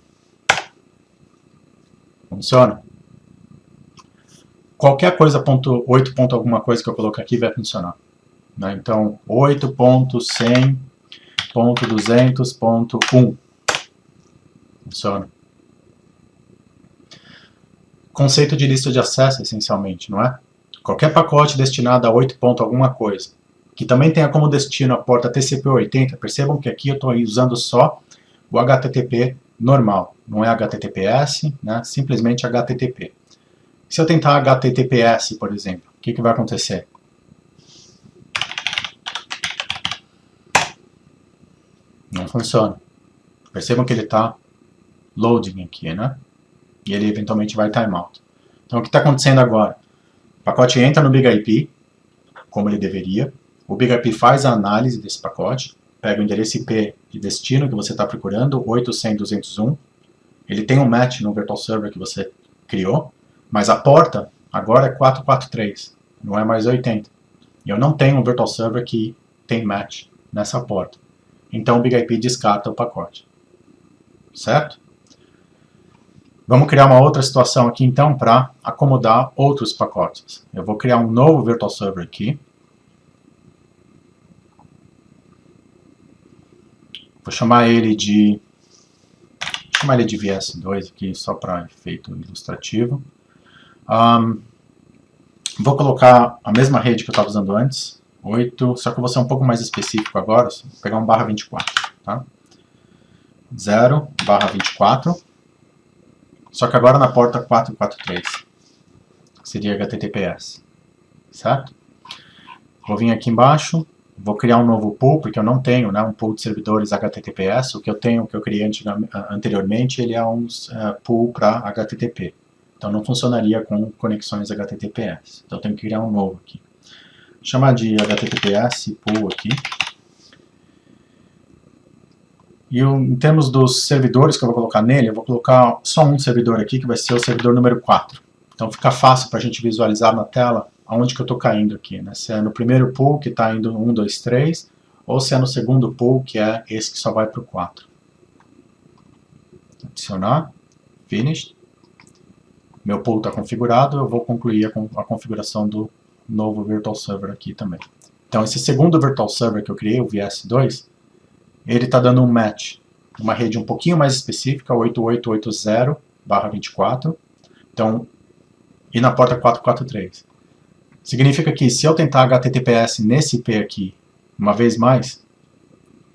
Speaker 1: Funciona? Qualquer coisa, 8 ponto alguma coisa que eu colocar aqui vai funcionar. Né? Então, 8.100.200.1. Funciona. Conceito de lista de acesso, essencialmente, não é? Qualquer pacote destinado a 8 ponto alguma coisa, que também tenha como destino a porta TCP/80, percebam que aqui eu estou usando só o HTTP normal, não é HTTPS, né? Simplesmente HTTP. Se eu tentar HTTPS, por exemplo, o que vai acontecer? Não funciona. Percebam que ele está loading aqui, né? E ele eventualmente vai timeout. Então o que está acontecendo agora? O pacote entra no Big IP, como ele deveria. O Big IP faz a análise desse pacote, pega o endereço IP de destino que você está procurando, 8.100.201. Ele tem um match no virtual server que você criou, mas a porta agora é 443, não é mais 80. E eu não tenho um virtual server que tem match nessa porta. Então o Big IP descarta o pacote. Certo? Vamos criar uma outra situação aqui então para acomodar outros pacotes. Eu vou criar um novo virtual server aqui. Vou chamar ele de VS2 aqui, só para efeito ilustrativo. Vou colocar a mesma rede que eu estava usando antes, 8, só que eu vou ser um pouco mais específico agora, vou pegar um /24, tá? 0/24, só que agora na porta 443, que seria HTTPS, certo? Vou vir aqui embaixo, vou criar um novo pool, porque eu não tenho, né, um pool de servidores HTTPS. O que eu tenho, que eu criei anteriormente, ele é um pool para HTTP. Então não funcionaria com conexões HTTPS. Então eu tenho que criar um novo aqui. Vou chamar de HTTPS pool aqui. E em termos dos servidores que eu vou colocar nele, eu vou colocar só um servidor aqui, que vai ser o servidor número 4. Então fica fácil para a gente visualizar na tela aonde que eu estou caindo aqui, né? Se é no primeiro pool, que está indo 1, 2, 3, ou se é no segundo pool, que é esse que só vai para o 4. Adicionar, Finish. Meu pool está configurado, eu vou concluir a configuração do novo Virtual Server aqui também. Então esse segundo Virtual Server que eu criei, o VS2, ele está dando um match, uma rede um pouquinho mais específica, 8880/24, então, e na porta 443. Significa que se eu tentar HTTPS nesse IP aqui, uma vez mais,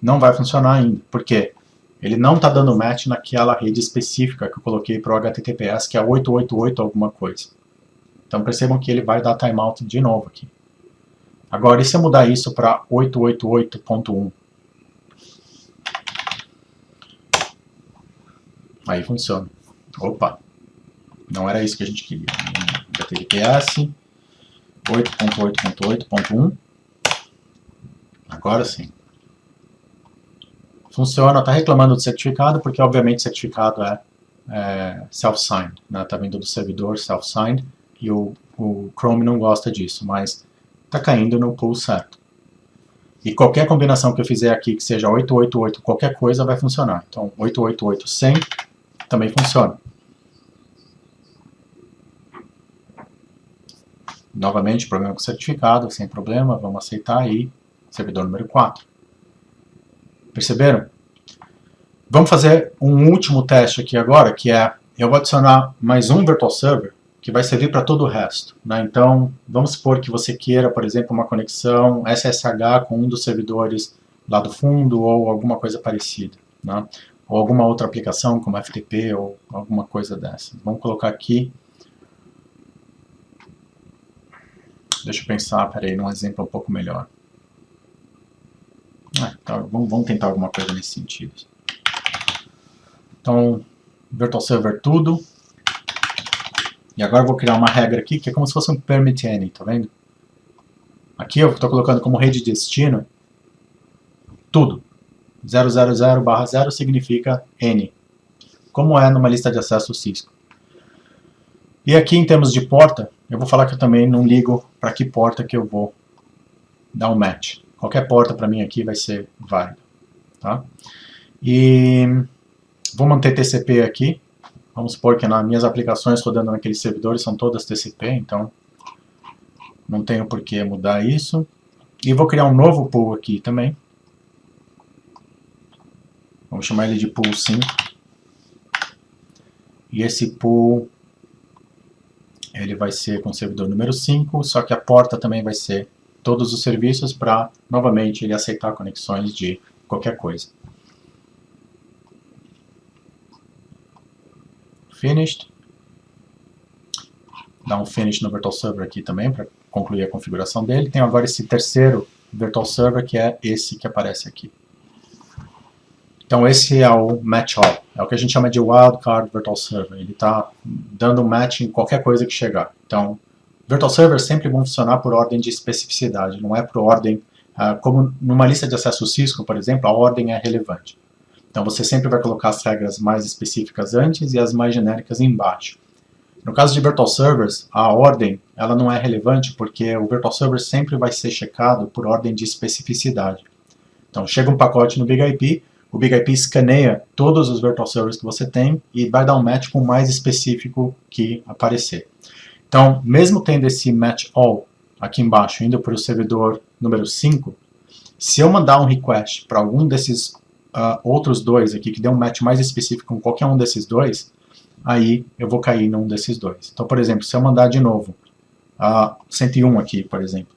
Speaker 1: não vai funcionar ainda. Por quê? Ele não está dando match naquela rede específica que eu coloquei para o HTTPS, que é 888 alguma coisa. Então percebam que ele vai dar timeout de novo aqui. Agora, e se eu mudar isso para 888.1? Aí funciona. Opa! Não era isso que a gente queria. HTTPS 8.8.8.1. Agora sim. Funciona, está reclamando do certificado, porque obviamente o certificado é self-signed, né? Tá vindo do servidor self-signed, e o Chrome não gosta disso, mas está caindo no pool certo. E qualquer combinação que eu fizer aqui, que seja 888 qualquer coisa, vai funcionar. Então 888.100 também funciona. Novamente, problema com o certificado, sem problema, vamos aceitar aí, servidor número 4. Perceberam? Vamos fazer um último teste aqui agora, que é, eu vou adicionar mais um Virtual Server que vai servir para todo o resto, né? Então, vamos supor que você queira, por exemplo, uma conexão SSH com um dos servidores lá do fundo ou alguma coisa parecida, né? Ou alguma outra aplicação como FTP ou alguma coisa dessa. Vamos colocar aqui. Deixa eu pensar, peraí, num exemplo um pouco melhor. Tá, vamos tentar alguma coisa nesse sentido. Então, Virtual Server tudo. E agora eu vou criar uma regra aqui que é como se fosse um permit any, tá vendo? Aqui eu estou colocando como rede de destino tudo. 000/0 significa N, como é numa lista de acesso Cisco. E aqui em termos de porta, eu vou falar que eu também não ligo para que porta que eu vou dar um match. Qualquer porta para mim aqui vai ser válida. Tá? E vou manter TCP aqui. Vamos supor que nas minhas aplicações rodando naqueles servidores são todas TCP, então não tenho por que mudar isso. E vou criar um novo pool aqui também. Vamos chamar ele de pool 5. E esse pool ele vai ser com o servidor número 5, só que a porta também vai ser todos os serviços para, novamente, ele aceitar conexões de qualquer coisa. Finished. Dá um finish no Virtual Server aqui também para concluir a configuração dele. Tem agora esse terceiro Virtual Server que é esse que aparece aqui. Então esse é o match all, é o que a gente chama de wildcard Virtual Server. Ele está dando um match em qualquer coisa que chegar. Então, Virtual Servers sempre vão funcionar por ordem de especificidade, não é por ordem, como numa lista de acesso Cisco, por exemplo, a ordem é relevante. Então você sempre vai colocar as regras mais específicas antes e as mais genéricas embaixo. No caso de Virtual Servers, a ordem ela não é relevante porque o Virtual Server sempre vai ser checado por ordem de especificidade. Então chega um pacote no BIG-IP, o BIG-IP escaneia todos os Virtual Servers que você tem e vai dar um match com o mais específico que aparecer. Então, mesmo tendo esse match all aqui embaixo, indo para o servidor número 5, se eu mandar um request para algum desses outros dois aqui, que dê um match mais específico com qualquer um desses dois, aí eu vou cair num desses dois. Então, por exemplo, se eu mandar de novo 101 aqui, por exemplo,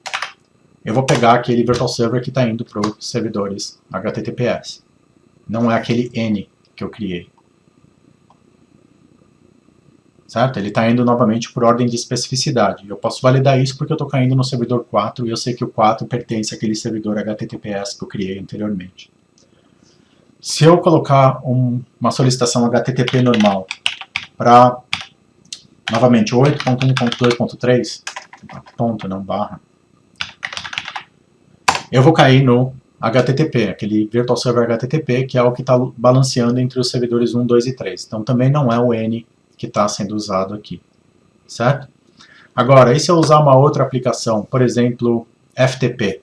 Speaker 1: eu vou pegar aquele Virtual Server que está indo para os servidores HTTPS. Não é aquele N que eu criei. Certo? Ele está indo novamente por ordem de especificidade. Eu posso validar isso porque eu estou caindo no servidor 4 e eu sei que o 4 pertence àquele servidor HTTPS que eu criei anteriormente. Se eu colocar uma solicitação HTTP normal para, novamente, 8.1.2.3, ponto, não barra, eu vou cair no HTTP, aquele Virtual Server HTTP, que é o que está balanceando entre os servidores 1, 2 e 3. Então também não é o N que está sendo usado aqui, certo? Agora, e se eu usar uma outra aplicação, por exemplo, FTP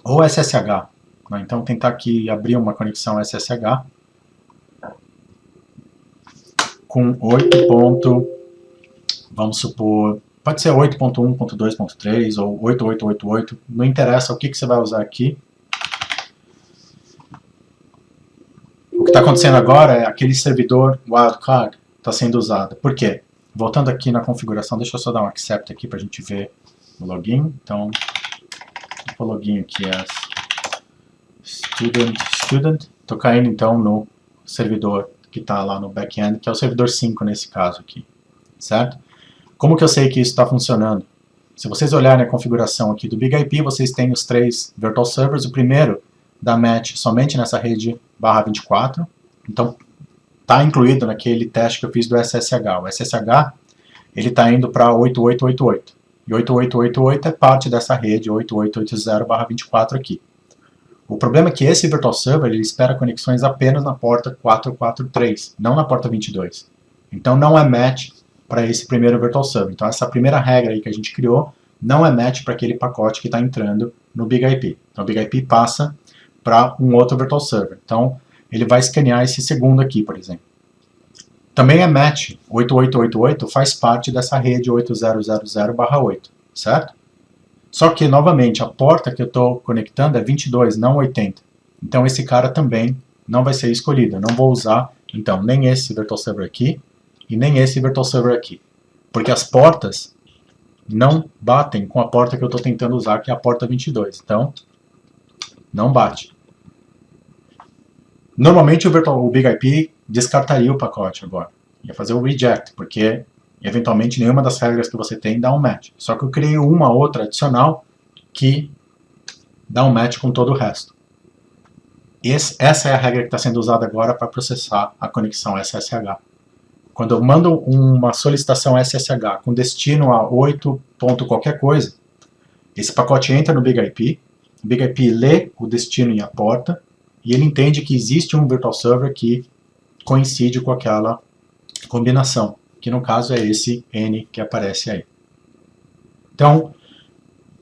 Speaker 1: ou SSH, né? Então tentar aqui abrir uma conexão SSH com 8. Vamos supor, pode ser 8.1.2.3 ou 8888, não interessa o que você vai usar aqui. O que está acontecendo agora é aquele servidor wildcard está sendo usado. Por quê? Voltando aqui na configuração, deixa eu só dar um accept aqui para a gente ver o login. Então, o login aqui é student. Estou caindo então no servidor que está lá no back-end, que é o servidor 5 nesse caso aqui, certo? Como que eu sei que isso está funcionando? Se vocês olharem a configuração aqui do BIG-IP, vocês têm os 3 Virtual Servers. O primeiro dá match somente nessa rede /24, então está incluído naquele teste que eu fiz do SSH. O SSH ele está indo para 8888, e 8888 é parte dessa rede 8880/24 aqui. O problema é que esse Virtual Server ele espera conexões apenas na porta 443, não na porta 22. Então não é match para esse primeiro Virtual Server. Então essa primeira regra aí que a gente criou não é match para aquele pacote que está entrando no BIG-IP. Então o BIG-IP passa para um outro Virtual Server. Então ele vai escanear esse segundo aqui, por exemplo. Também é match, 8888 faz parte dessa rede 8000/8, certo? Só que, novamente, a porta que eu estou conectando é 22, não 80. Então esse cara também não vai ser escolhido. Eu não vou usar, então, nem esse Virtual Server aqui e nem esse Virtual Server aqui. porque as portas não batem com a porta que eu estou tentando usar, que é a porta 22. Então, não bate. Normalmente o Big IP descartaria o pacote agora. Ia fazer o reject, porque eventualmente nenhuma das regras que você tem dá um match. Só que eu criei uma outra adicional que dá um match com todo o resto. Essa é a regra que está sendo usada agora para processar a conexão SSH. Quando eu mando uma solicitação SSH com destino a 8 ponto qualquer coisa, esse pacote entra no Big IP, o Big IP lê o destino e a porta, e ele entende que existe um virtual server que coincide com aquela combinação, que no caso é esse N que aparece aí. Então,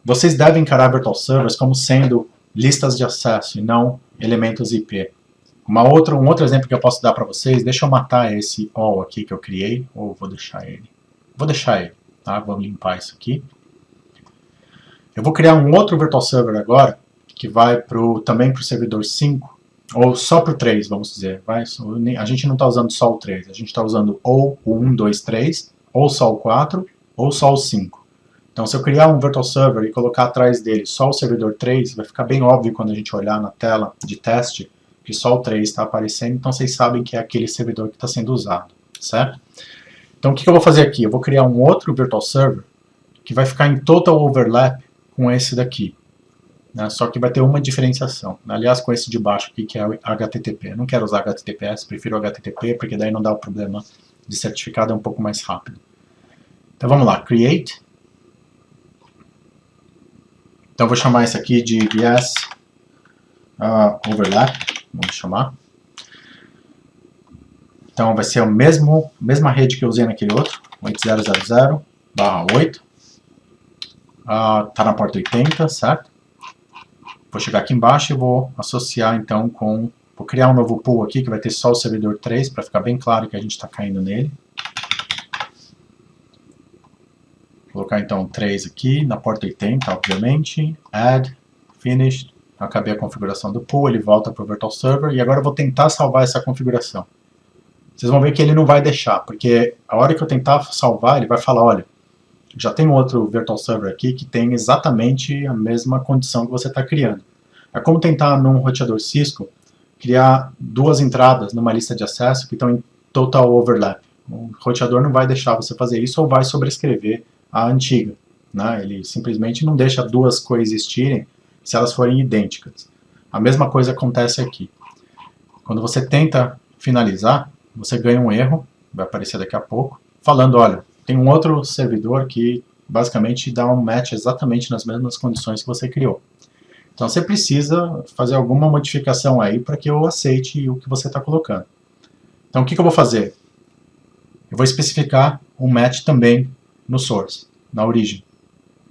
Speaker 1: vocês devem encarar virtual servers como sendo listas de acesso e não elementos IP. Um outro exemplo que eu posso dar para vocês, deixa eu matar esse all aqui que eu criei, ou vou deixar ele. Vou deixar ele, tá? Vamos limpar isso aqui. Eu vou criar um outro virtual server agora, que vai também para o servidor 5, ou só para o 3, vamos dizer. A gente não está usando só o 3, a gente está usando ou o 1, 2, 3, ou só o 4, ou só o 5. Então, se eu criar um virtual server e colocar atrás dele só o servidor 3, vai ficar bem óbvio quando a gente olhar na tela de teste que só o 3 está aparecendo, então vocês sabem que é aquele servidor que está sendo usado, certo? Então, o que eu vou fazer aqui? Eu vou criar um outro virtual server que vai ficar em total overlap com esse daqui, né? Só que vai ter uma diferenciação, aliás, com esse de baixo aqui, que é o HTTP. Eu não quero usar HTTPS, prefiro HTTP, porque daí não dá o problema de certificado, é um pouco mais rápido. Então, vamos lá, create. Então, eu vou chamar isso aqui de VS overlap, vamos chamar. Então, vai ser a mesma rede que eu usei naquele outro, 8000/8. Está na porta 80, certo? Vou chegar aqui embaixo e vou associar, então, vou criar um novo pool aqui, que vai ter só o servidor 3, para ficar bem claro que a gente está caindo nele. Vou colocar, então, 3 aqui, na porta 80, obviamente. Add, finished. Acabei a configuração do pool, ele volta para o virtual server, e agora eu vou tentar salvar essa configuração. Vocês vão ver que ele não vai deixar, porque a hora que eu tentar salvar, ele vai falar, olha, já tem outro virtual server aqui que tem exatamente a mesma condição que você está criando. É como tentar num roteador Cisco criar duas entradas numa lista de acesso que estão em total overlap. O roteador não vai deixar você fazer isso ou vai sobrescrever a antiga, né? Ele simplesmente não deixa duas coexistirem se elas forem idênticas. A mesma coisa acontece aqui. Quando você tenta finalizar, você ganha um erro, vai aparecer daqui a pouco, falando, olha, tem um outro servidor que basicamente dá um match exatamente nas mesmas condições que você criou. Então você precisa fazer alguma modificação aí para que eu aceite o que você está colocando. Então o que eu vou fazer? Eu vou especificar um match também no source, na origem.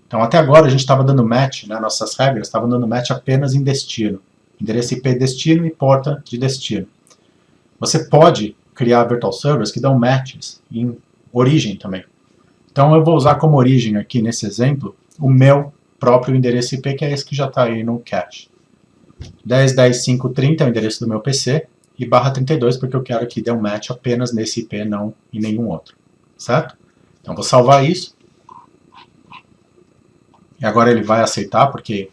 Speaker 1: Então até agora a gente estava dando match, né, nossas regras estavam dando match apenas em destino. Endereço IP destino e porta de destino. Você pode criar virtual servers que dão matches em origem também. Então eu vou usar como origem aqui nesse exemplo o meu próprio endereço IP, que é esse que já está aí no cache. 10.10.5.30 é o endereço do meu PC e /32 porque eu quero que dê um match apenas nesse IP, não em nenhum outro. Certo? Então vou salvar isso. E agora ele vai aceitar porque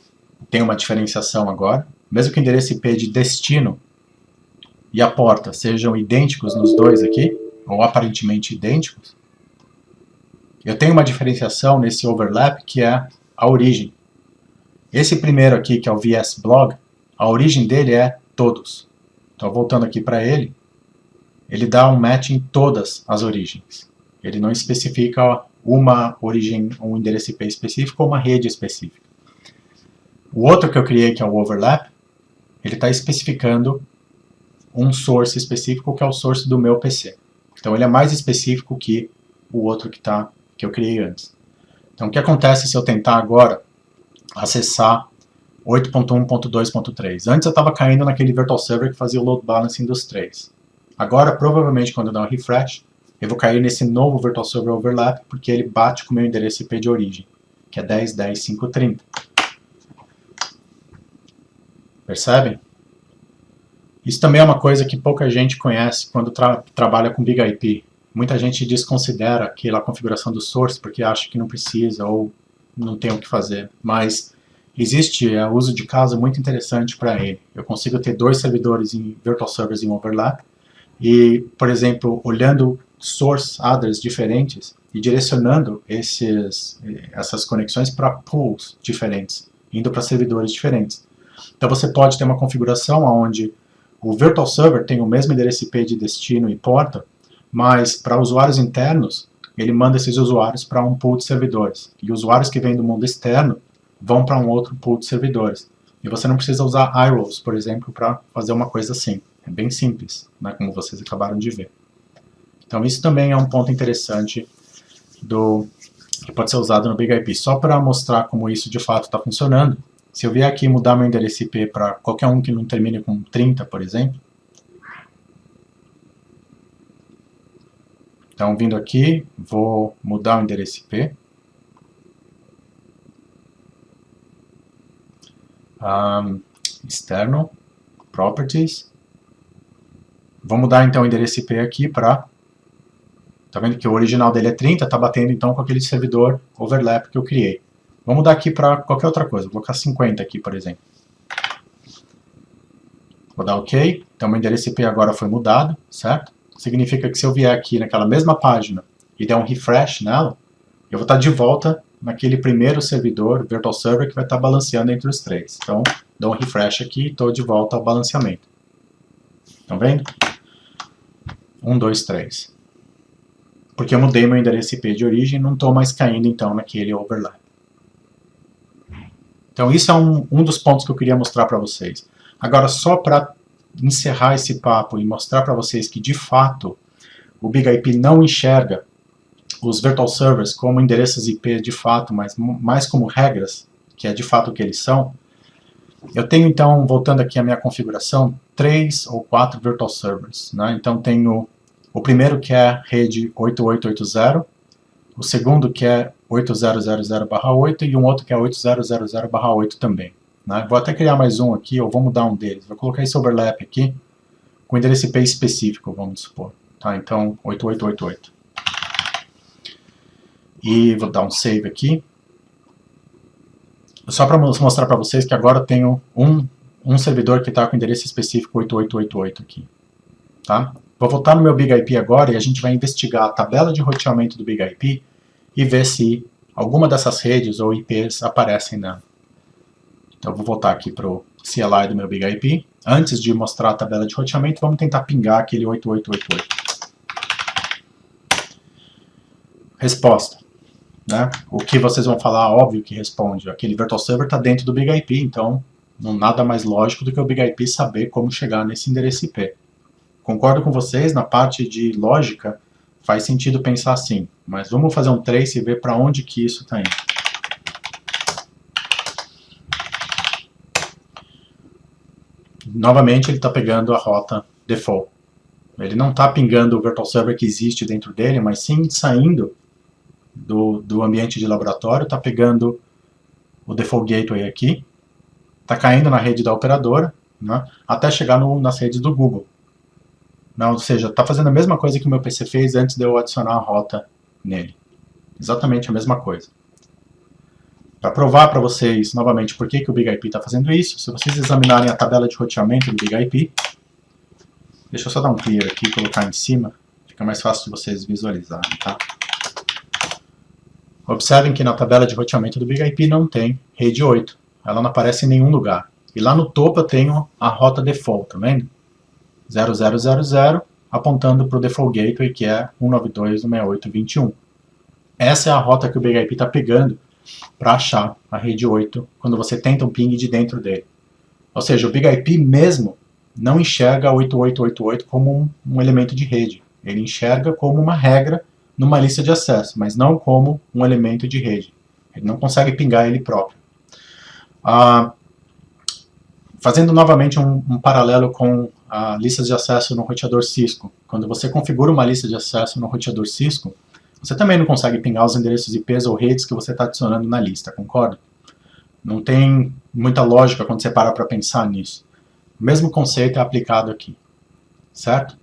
Speaker 1: tem uma diferenciação agora. Mesmo que o endereço IP de destino e a porta sejam idênticos nos dois aqui, ou aparentemente idênticos, eu tenho uma diferenciação nesse overlap que é a origem. Esse primeiro aqui, que é o VS-Blog, a origem dele é todos. Então, voltando aqui para ele, ele dá um match em todas as origens. Ele não especifica uma origem, um endereço IP específico ou uma rede específica. O outro que eu criei, que é o overlap, ele está especificando um source específico, que é o source do meu PC. Então ele é mais específico que o outro que eu criei antes. Então o que acontece se eu tentar agora acessar 8.1.2.3? Antes eu estava caindo naquele virtual server que fazia o load balancing dos três. Agora, provavelmente, quando eu dar um refresh, eu vou cair nesse novo virtual server overlap, porque ele bate com o meu endereço IP de origem, que é 10.10.5.30. Percebem? Isso também é uma coisa que pouca gente conhece quando trabalha com Big IP. muita gente desconsidera aquela configuração do source porque acha que não precisa ou não tem o que fazer, mas existe uso de caso muito interessante para ele. Eu consigo ter 2 servidores em virtual servers em overlap e, por exemplo, olhando source address diferentes e direcionando essas conexões para pools diferentes, indo para servidores diferentes. Então você pode ter uma configuração onde o virtual server tem o mesmo endereço IP de destino e porta, mas para usuários internos, ele manda esses usuários para um pool de servidores. E usuários que vêm do mundo externo vão para um outro pool de servidores. E você não precisa usar iRows, por exemplo, para fazer uma coisa assim. É bem simples, né, como vocês acabaram de ver. Então isso também é um ponto interessante que pode ser usado no BigIP. Só para mostrar como isso de fato está funcionando, se eu vier aqui mudar meu endereço IP para qualquer um que não termine com 30, por exemplo, então vindo aqui, vou mudar o endereço IP, external, properties, vou mudar então o endereço IP aqui para, tá vendo que o original dele é 30, tá batendo então com aquele servidor overlap que eu criei. Vou mudar aqui para qualquer outra coisa, vou colocar 50 aqui, por exemplo. Vou dar OK, então meu endereço IP agora foi mudado, certo? Significa que se eu vier aqui naquela mesma página e der um refresh nela, eu vou estar de volta naquele primeiro servidor, virtual server, que vai estar balanceando entre os 3. Então, dou um refresh aqui e estou de volta ao balanceamento. Estão vendo? 1, 2, 3. Porque eu mudei meu endereço IP de origem e não estou mais caindo então naquele overlap. Então isso é um dos pontos que eu queria mostrar para vocês. Agora, só para encerrar esse papo e mostrar para vocês que de fato o BigIP não enxerga os virtual servers como endereços IP de fato, mas mais como regras, que é de fato o que eles são, eu tenho então, voltando aqui à minha configuração, 3 ou 4 virtual servers, né? Então tenho o primeiro que é rede 8880, o segundo que é 8000/8 e um outro que é 8000/8 também, né? Vou até criar mais um aqui, ou vou mudar um deles, vou colocar esse overlap aqui com endereço IP específico, vamos supor, tá? Então 8888. E vou dar um save aqui. Só para mostrar para vocês que agora eu tenho um servidor que está com endereço específico 8888 aqui. Tá? Vou voltar no meu BigIP agora e a gente vai investigar a tabela de roteamento do BigIP e ver se alguma dessas redes ou IPs aparecem nela. Então eu vou voltar aqui para o CLI do meu BigIP. Antes de mostrar a tabela de roteamento, vamos tentar pingar aquele 8888. Resposta. Né? O que vocês vão falar, óbvio que responde. Aquele virtual server está dentro do BigIP, então não nada mais lógico do que o BigIP saber como chegar nesse endereço IP. Concordo com vocês, na parte de lógica faz sentido pensar assim, mas vamos fazer um trace e ver para onde que isso está indo. Novamente ele está pegando a rota default. Ele não está pingando o virtual server que existe dentro dele, mas sim saindo do ambiente de laboratório, está pegando o default gateway aqui, está caindo na rede da operadora, né, até chegar nas redes do Google. Não, ou seja, está fazendo a mesma coisa que o meu PC fez antes de eu adicionar a rota nele. Exatamente a mesma coisa. Para provar para vocês, novamente, por que o BigIP está fazendo isso, se vocês examinarem a tabela de roteamento do BigIP, deixa eu só dar um clear aqui e colocar em cima, fica mais fácil de vocês visualizarem, tá? Observem que na tabela de roteamento do BigIP não tem rede 8. Ela não aparece em nenhum lugar. E lá no topo eu tenho a rota default, tá vendo? 0000, apontando para o default gateway, que é 192.168.21. Essa é a rota que o BigIP está pegando para achar a rede 8 quando você tenta um ping de dentro dele. Ou seja, o BigIP mesmo não enxerga 8888 como um elemento de rede. Ele enxerga como uma regra numa lista de acesso, mas não como um elemento de rede. Ele não consegue pingar ele próprio. Fazendo novamente um paralelo com a lista de acesso no roteador Cisco. Quando você configura uma lista de acesso no roteador Cisco, você também não consegue pingar os endereços IPs ou redes que você está adicionando na lista, concorda? Não tem muita lógica quando você para pensar nisso. O mesmo conceito é aplicado aqui, certo?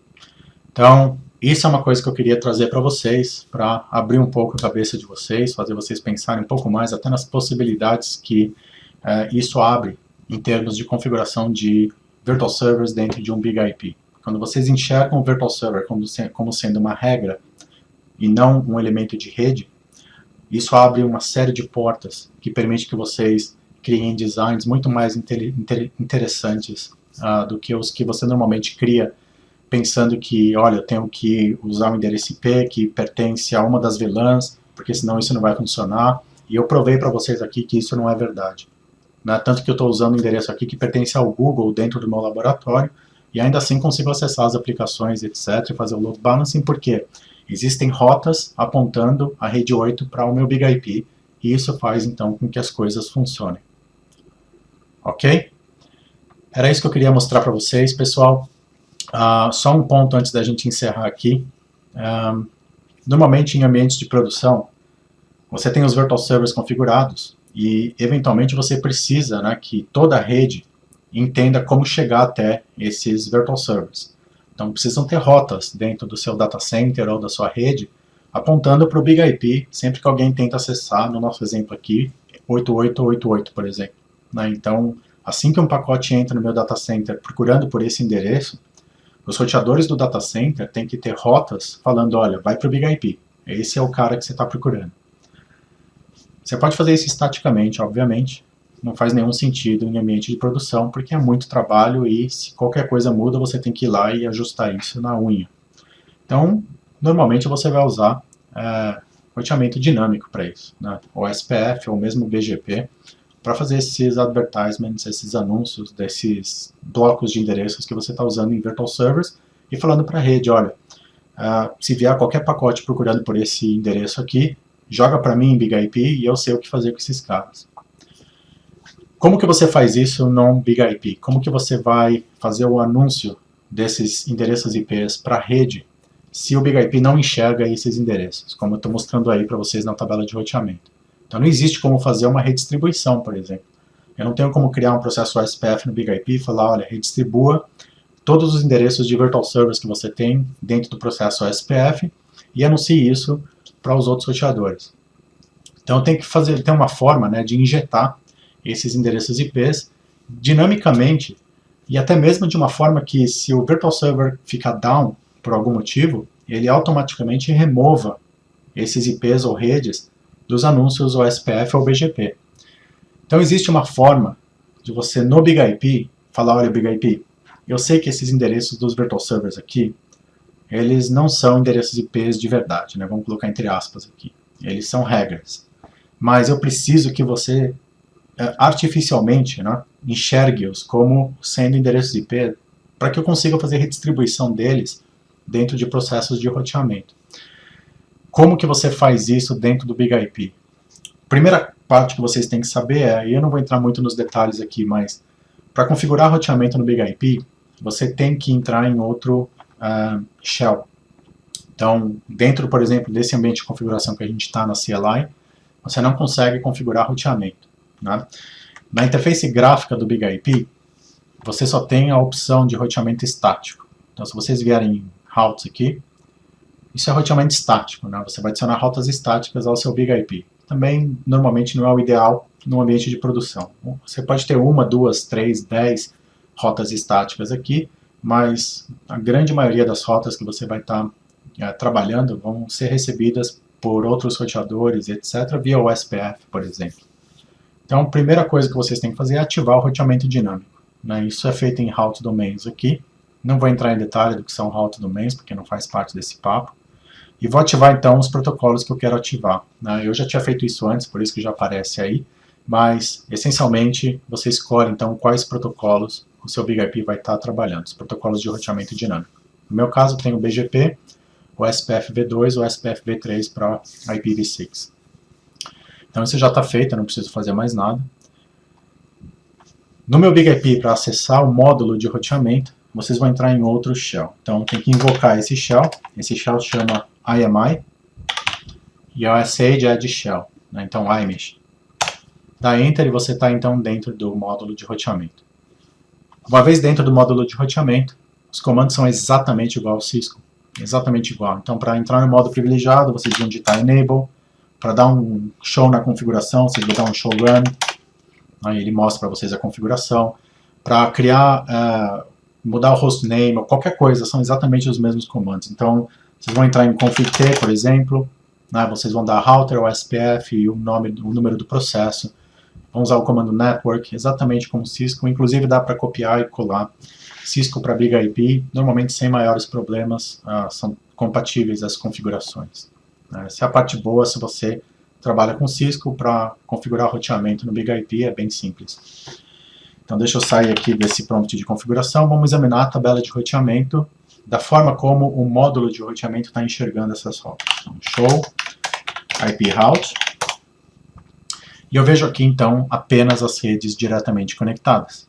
Speaker 1: Então, Isso é uma coisa que eu queria trazer para vocês, para abrir um pouco a cabeça de vocês, fazer vocês pensarem um pouco mais até nas possibilidades que isso abre em termos de configuração de virtual servers dentro de um Big IP. Quando vocês enxergam o virtual server como sendo uma regra e não um elemento de rede, isso abre uma série de portas que permite que vocês criem designs muito mais interessantes do que os que você normalmente cria, pensando que, olha, eu tenho que usar um endereço IP que pertence a uma das VLANs, porque senão isso não vai funcionar. E eu provei para vocês aqui que isso não é verdade. Né? Tanto que eu estou usando um endereço aqui que pertence ao Google dentro do meu laboratório, e ainda assim consigo acessar as aplicações, etc., e fazer o load balancing, porque existem rotas apontando a rede 8 para o meu Big IP, e isso faz então com que as coisas funcionem. Ok? Era isso que eu queria mostrar para vocês, pessoal. Só um ponto antes da gente encerrar aqui. Normalmente em ambientes de produção, você tem os virtual servers configurados e eventualmente você precisa, né, que toda a rede entenda como chegar até esses virtual servers. Então precisam ter rotas dentro do seu data center ou da sua rede apontando para o Big IP sempre que alguém tenta acessar, no nosso exemplo aqui, 8888, por exemplo. Né? Então, assim que um pacote entra no meu data center procurando por esse endereço, os roteadores do data center têm que ter rotas falando, olha, vai para o Big IP. Esse é o cara que você está procurando. Você pode fazer isso estaticamente, obviamente. Não faz nenhum sentido em ambiente de produção, porque é muito trabalho e se qualquer coisa muda, você tem que ir lá e ajustar isso na unha. Então, normalmente você vai usar roteamento dinâmico para isso, né? Ou SPF, ou mesmo BGP, para fazer esses advertisements, esses anúncios desses blocos de endereços que você está usando em virtual servers e falando para a rede, olha, se vier qualquer pacote procurando por esse endereço aqui, joga para mim em Big IP e eu sei o que fazer com esses caras. Como que você faz isso num Big IP? Como que você vai fazer o anúncio desses endereços IPs para a rede se o Big IP não enxerga esses endereços, como eu estou mostrando aí para vocês na tabela de roteamento? Então não existe como fazer uma redistribuição, por exemplo. Eu não tenho como criar um processo SPF no Big IP e falar, olha, redistribua todos os endereços de virtual servers que você tem dentro do processo SPF e anuncie isso para os outros roteadores. Então tem que ter uma forma, né, de injetar esses endereços IPs dinamicamente e até mesmo de uma forma que se o virtual server ficar down por algum motivo, ele automaticamente remova esses IPs ou redes dos anúncios ou SPF ou BGP. Então existe uma forma de você no Big IP falar, olha Big IP, eu sei que esses endereços dos virtual servers aqui, eles não são endereços IPs de verdade, né? Vamos colocar entre aspas aqui. Eles são regras. Mas eu preciso que você artificialmente, né, enxergue-os como sendo endereços IP para que eu consiga fazer redistribuição deles dentro de processos de roteamento. Como que você faz isso dentro do Big IP? Primeira parte que vocês têm que saber e eu não vou entrar muito nos detalhes aqui, mas para configurar roteamento no Big IP, você tem que entrar em outro shell. Então, dentro, por exemplo, desse ambiente de configuração que a gente está na CLI, você não consegue configurar roteamento. Né? Na interface gráfica do Big IP, você só tem a opção de roteamento estático. Então, se vocês vierem em routes aqui, isso é roteamento estático, né? Você vai adicionar rotas estáticas ao seu Big IP. Também, normalmente, não é o ideal no ambiente de produção. Você pode ter 1, 2, 3, 10 rotas estáticas aqui, mas a grande maioria das rotas que você vai estar trabalhando vão ser recebidas por outros roteadores, etc., via o SPF, por exemplo. Então, a primeira coisa que vocês têm que fazer é ativar o roteamento dinâmico. Né? Isso é feito em route domains aqui. Não vou entrar em detalhe do que são route domains, porque não faz parte desse papo. E vou ativar, então, os protocolos que eu quero ativar. Né? Eu já tinha feito isso antes, por isso que já aparece aí. Mas, essencialmente, você escolhe, então, quais protocolos o seu Big IP vai estar trabalhando. Os protocolos de roteamento dinâmico. No meu caso, tem o BGP, o SPF v2 ou o SPF v3 para IPv6. Então isso já está feito, eu não preciso fazer mais nada. No meu Big IP, para acessar o módulo de roteamento, vocês vão entrar em outro shell. Então tem que invocar esse shell se chama IMI, e o SH é de shell, né? Então IMESH. Dá Enter e você está então dentro do módulo de roteamento. Uma vez dentro do módulo de roteamento, os comandos são exatamente igual ao Cisco. exatamente igual. Então, para entrar no modo privilegiado, vocês vão digitar Enable. Para dar um show na configuração, vocês vão dar um show run. Aí ele mostra para vocês a configuração. Para criar, mudar o hostname ou qualquer coisa, são exatamente os mesmos comandos. Então, vocês vão entrar em config-t, por exemplo. Né, vocês vão dar router ou SPF e o número do processo. Vão usar o comando network, exatamente como Cisco. Inclusive dá para copiar e colar Cisco para BIG-IP, normalmente sem maiores problemas, são compatíveis as configurações. Essa é a parte boa se você trabalha com Cisco para configurar roteamento no BIG-IP, é bem simples. Então deixa eu sair aqui desse prompt de configuração, vamos examinar a tabela de roteamento da forma como o módulo de roteamento está enxergando essas rotas. Então, show IP route. E eu vejo aqui, então, apenas as redes diretamente conectadas,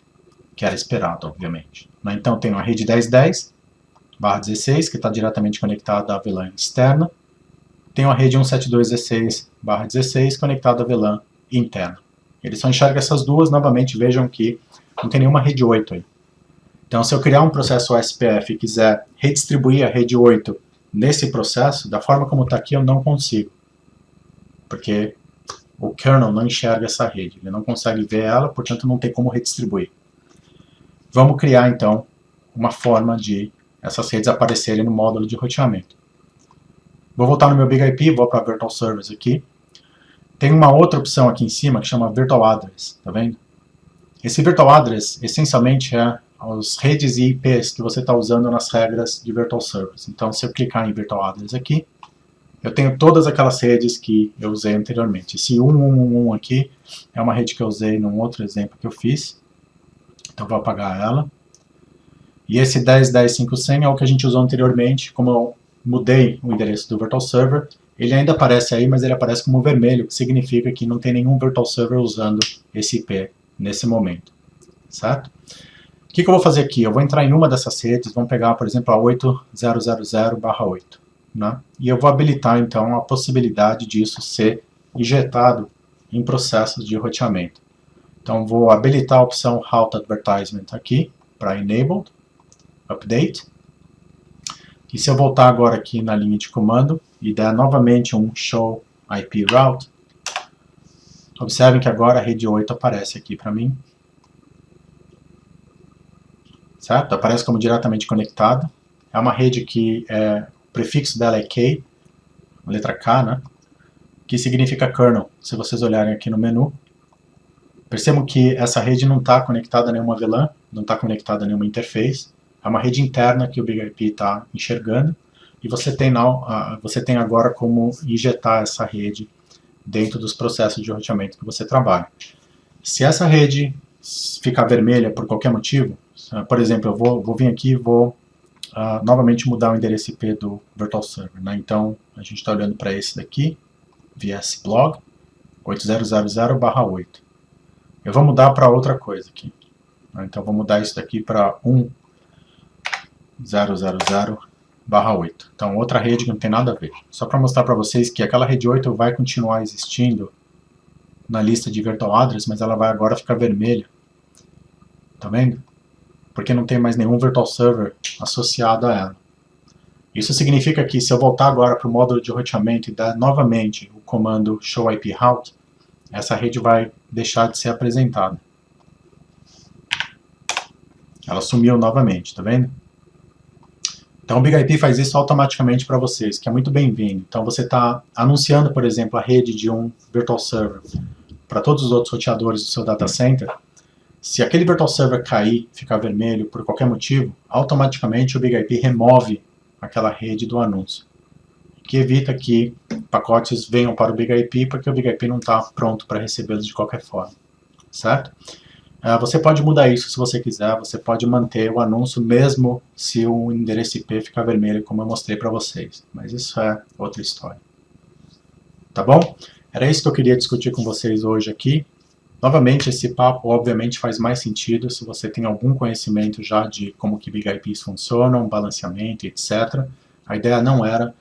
Speaker 1: que era esperado, obviamente. Então, eu tenho a rede 10.10/16, que está diretamente conectada à VLAN externa. Tenho a rede 172.16/16, conectada à VLAN interna. Ele só enxerga essas duas, novamente, vejam que não tem nenhuma rede 8 aí. Então, se eu criar um processo OSPF e quiser redistribuir a rede 8 nesse processo, da forma como está aqui, eu não consigo. Porque o kernel não enxerga essa rede, ele não consegue ver ela, portanto não tem como redistribuir. Vamos criar então uma forma de essas redes aparecerem no módulo de roteamento. Vou voltar no meu BIG-IP, vou para Virtual Servers aqui. Tem uma outra opção aqui em cima que chama Virtual Address, tá vendo? Esse Virtual Address essencialmente é as redes e IPs que você está usando nas regras de Virtual Servers. Então se eu clicar em Virtual Address aqui, eu tenho todas aquelas redes que eu usei anteriormente. Esse 1111 aqui é uma rede que eu usei num outro exemplo que eu fiz. Então vou apagar ela. E esse 10.10.5.100 é o que a gente usou anteriormente. Como eu mudei o endereço do Virtual Server, ele ainda aparece aí, mas ele aparece como vermelho, que significa que não tem nenhum Virtual Server usando esse IP nesse momento. Certo? O que eu vou fazer aqui? Eu vou entrar em uma dessas redes, vamos pegar, por exemplo, a 8000/8. Né? E eu vou habilitar então a possibilidade disso ser injetado em processos de roteamento. Então vou habilitar a opção Route Advertisement aqui para Enabled, Update. E se eu voltar agora aqui na linha de comando e der novamente um Show IP Route, observem que agora a rede 8 aparece aqui para mim. Certo? Aparece como diretamente conectada. É uma rede que o prefixo dela é K, a letra K, né? Que significa kernel, se vocês olharem aqui no menu. Percebam que essa rede não está conectada a nenhuma VLAN, não está conectada a nenhuma interface. É uma rede interna que o BIG-IP está enxergando. E você tem agora como injetar essa rede dentro dos processos de roteamento que você trabalha. Se essa rede ficar vermelha por qualquer motivo, por exemplo, eu vou vir aqui e vou novamente mudar o endereço IP do Virtual Server. Né? Então, a gente está olhando para esse daqui, vsblog 8000/8. Eu vou mudar para outra coisa aqui. Né? Então, vou mudar isso daqui para 1000/8. Então, outra rede que não tem nada a ver. Só para mostrar para vocês que aquela rede 8 vai continuar existindo na lista de Virtual Address, mas ela vai agora ficar vermelha. Tá vendo? Porque não tem mais nenhum Virtual Server associado a ela. Isso significa que se eu voltar agora para o módulo de roteamento e dar novamente o comando Show IP Route, essa rede vai deixar de ser apresentada. Ela sumiu novamente, tá vendo? Então o BIG-IP faz isso automaticamente para vocês, que é muito bem-vindo. Então você está anunciando, por exemplo, a rede de um Virtual Server para todos os outros roteadores do seu data center. Se aquele Virtual Server cair, ficar vermelho por qualquer motivo, automaticamente o BIG-IP remove aquela rede do anúncio, que evita que pacotes venham para o BIG-IP, porque o BIG-IP não está pronto para recebê-los de qualquer forma, certo? Você pode mudar isso se você quiser, você pode manter o anúncio mesmo se o endereço IP ficar vermelho, como eu mostrei para vocês, mas isso é outra história. Tá bom? Era isso que eu queria discutir com vocês hoje aqui. Novamente, esse papo obviamente faz mais sentido se você tem algum conhecimento já de como que BIG-IPs funcionam, balanceamento, etc. A ideia não era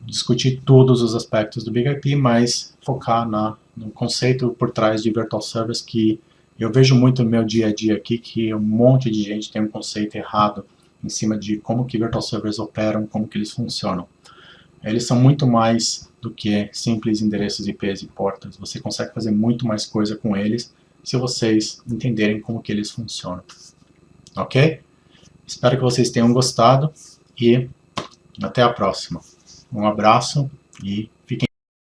Speaker 1: discutir todos os aspectos do BIG-IP, mas focar no conceito por trás de Virtual Servers, que eu vejo muito no meu dia a dia aqui, que um monte de gente tem um conceito errado em cima de como que virtual servers operam, como que eles funcionam. Eles são muito mais do que simples endereços IPs e portas. Você consegue fazer muito mais coisa com eles se vocês entenderem como que eles funcionam. Ok? Espero que vocês tenham gostado e até a próxima. Um abraço e fiquem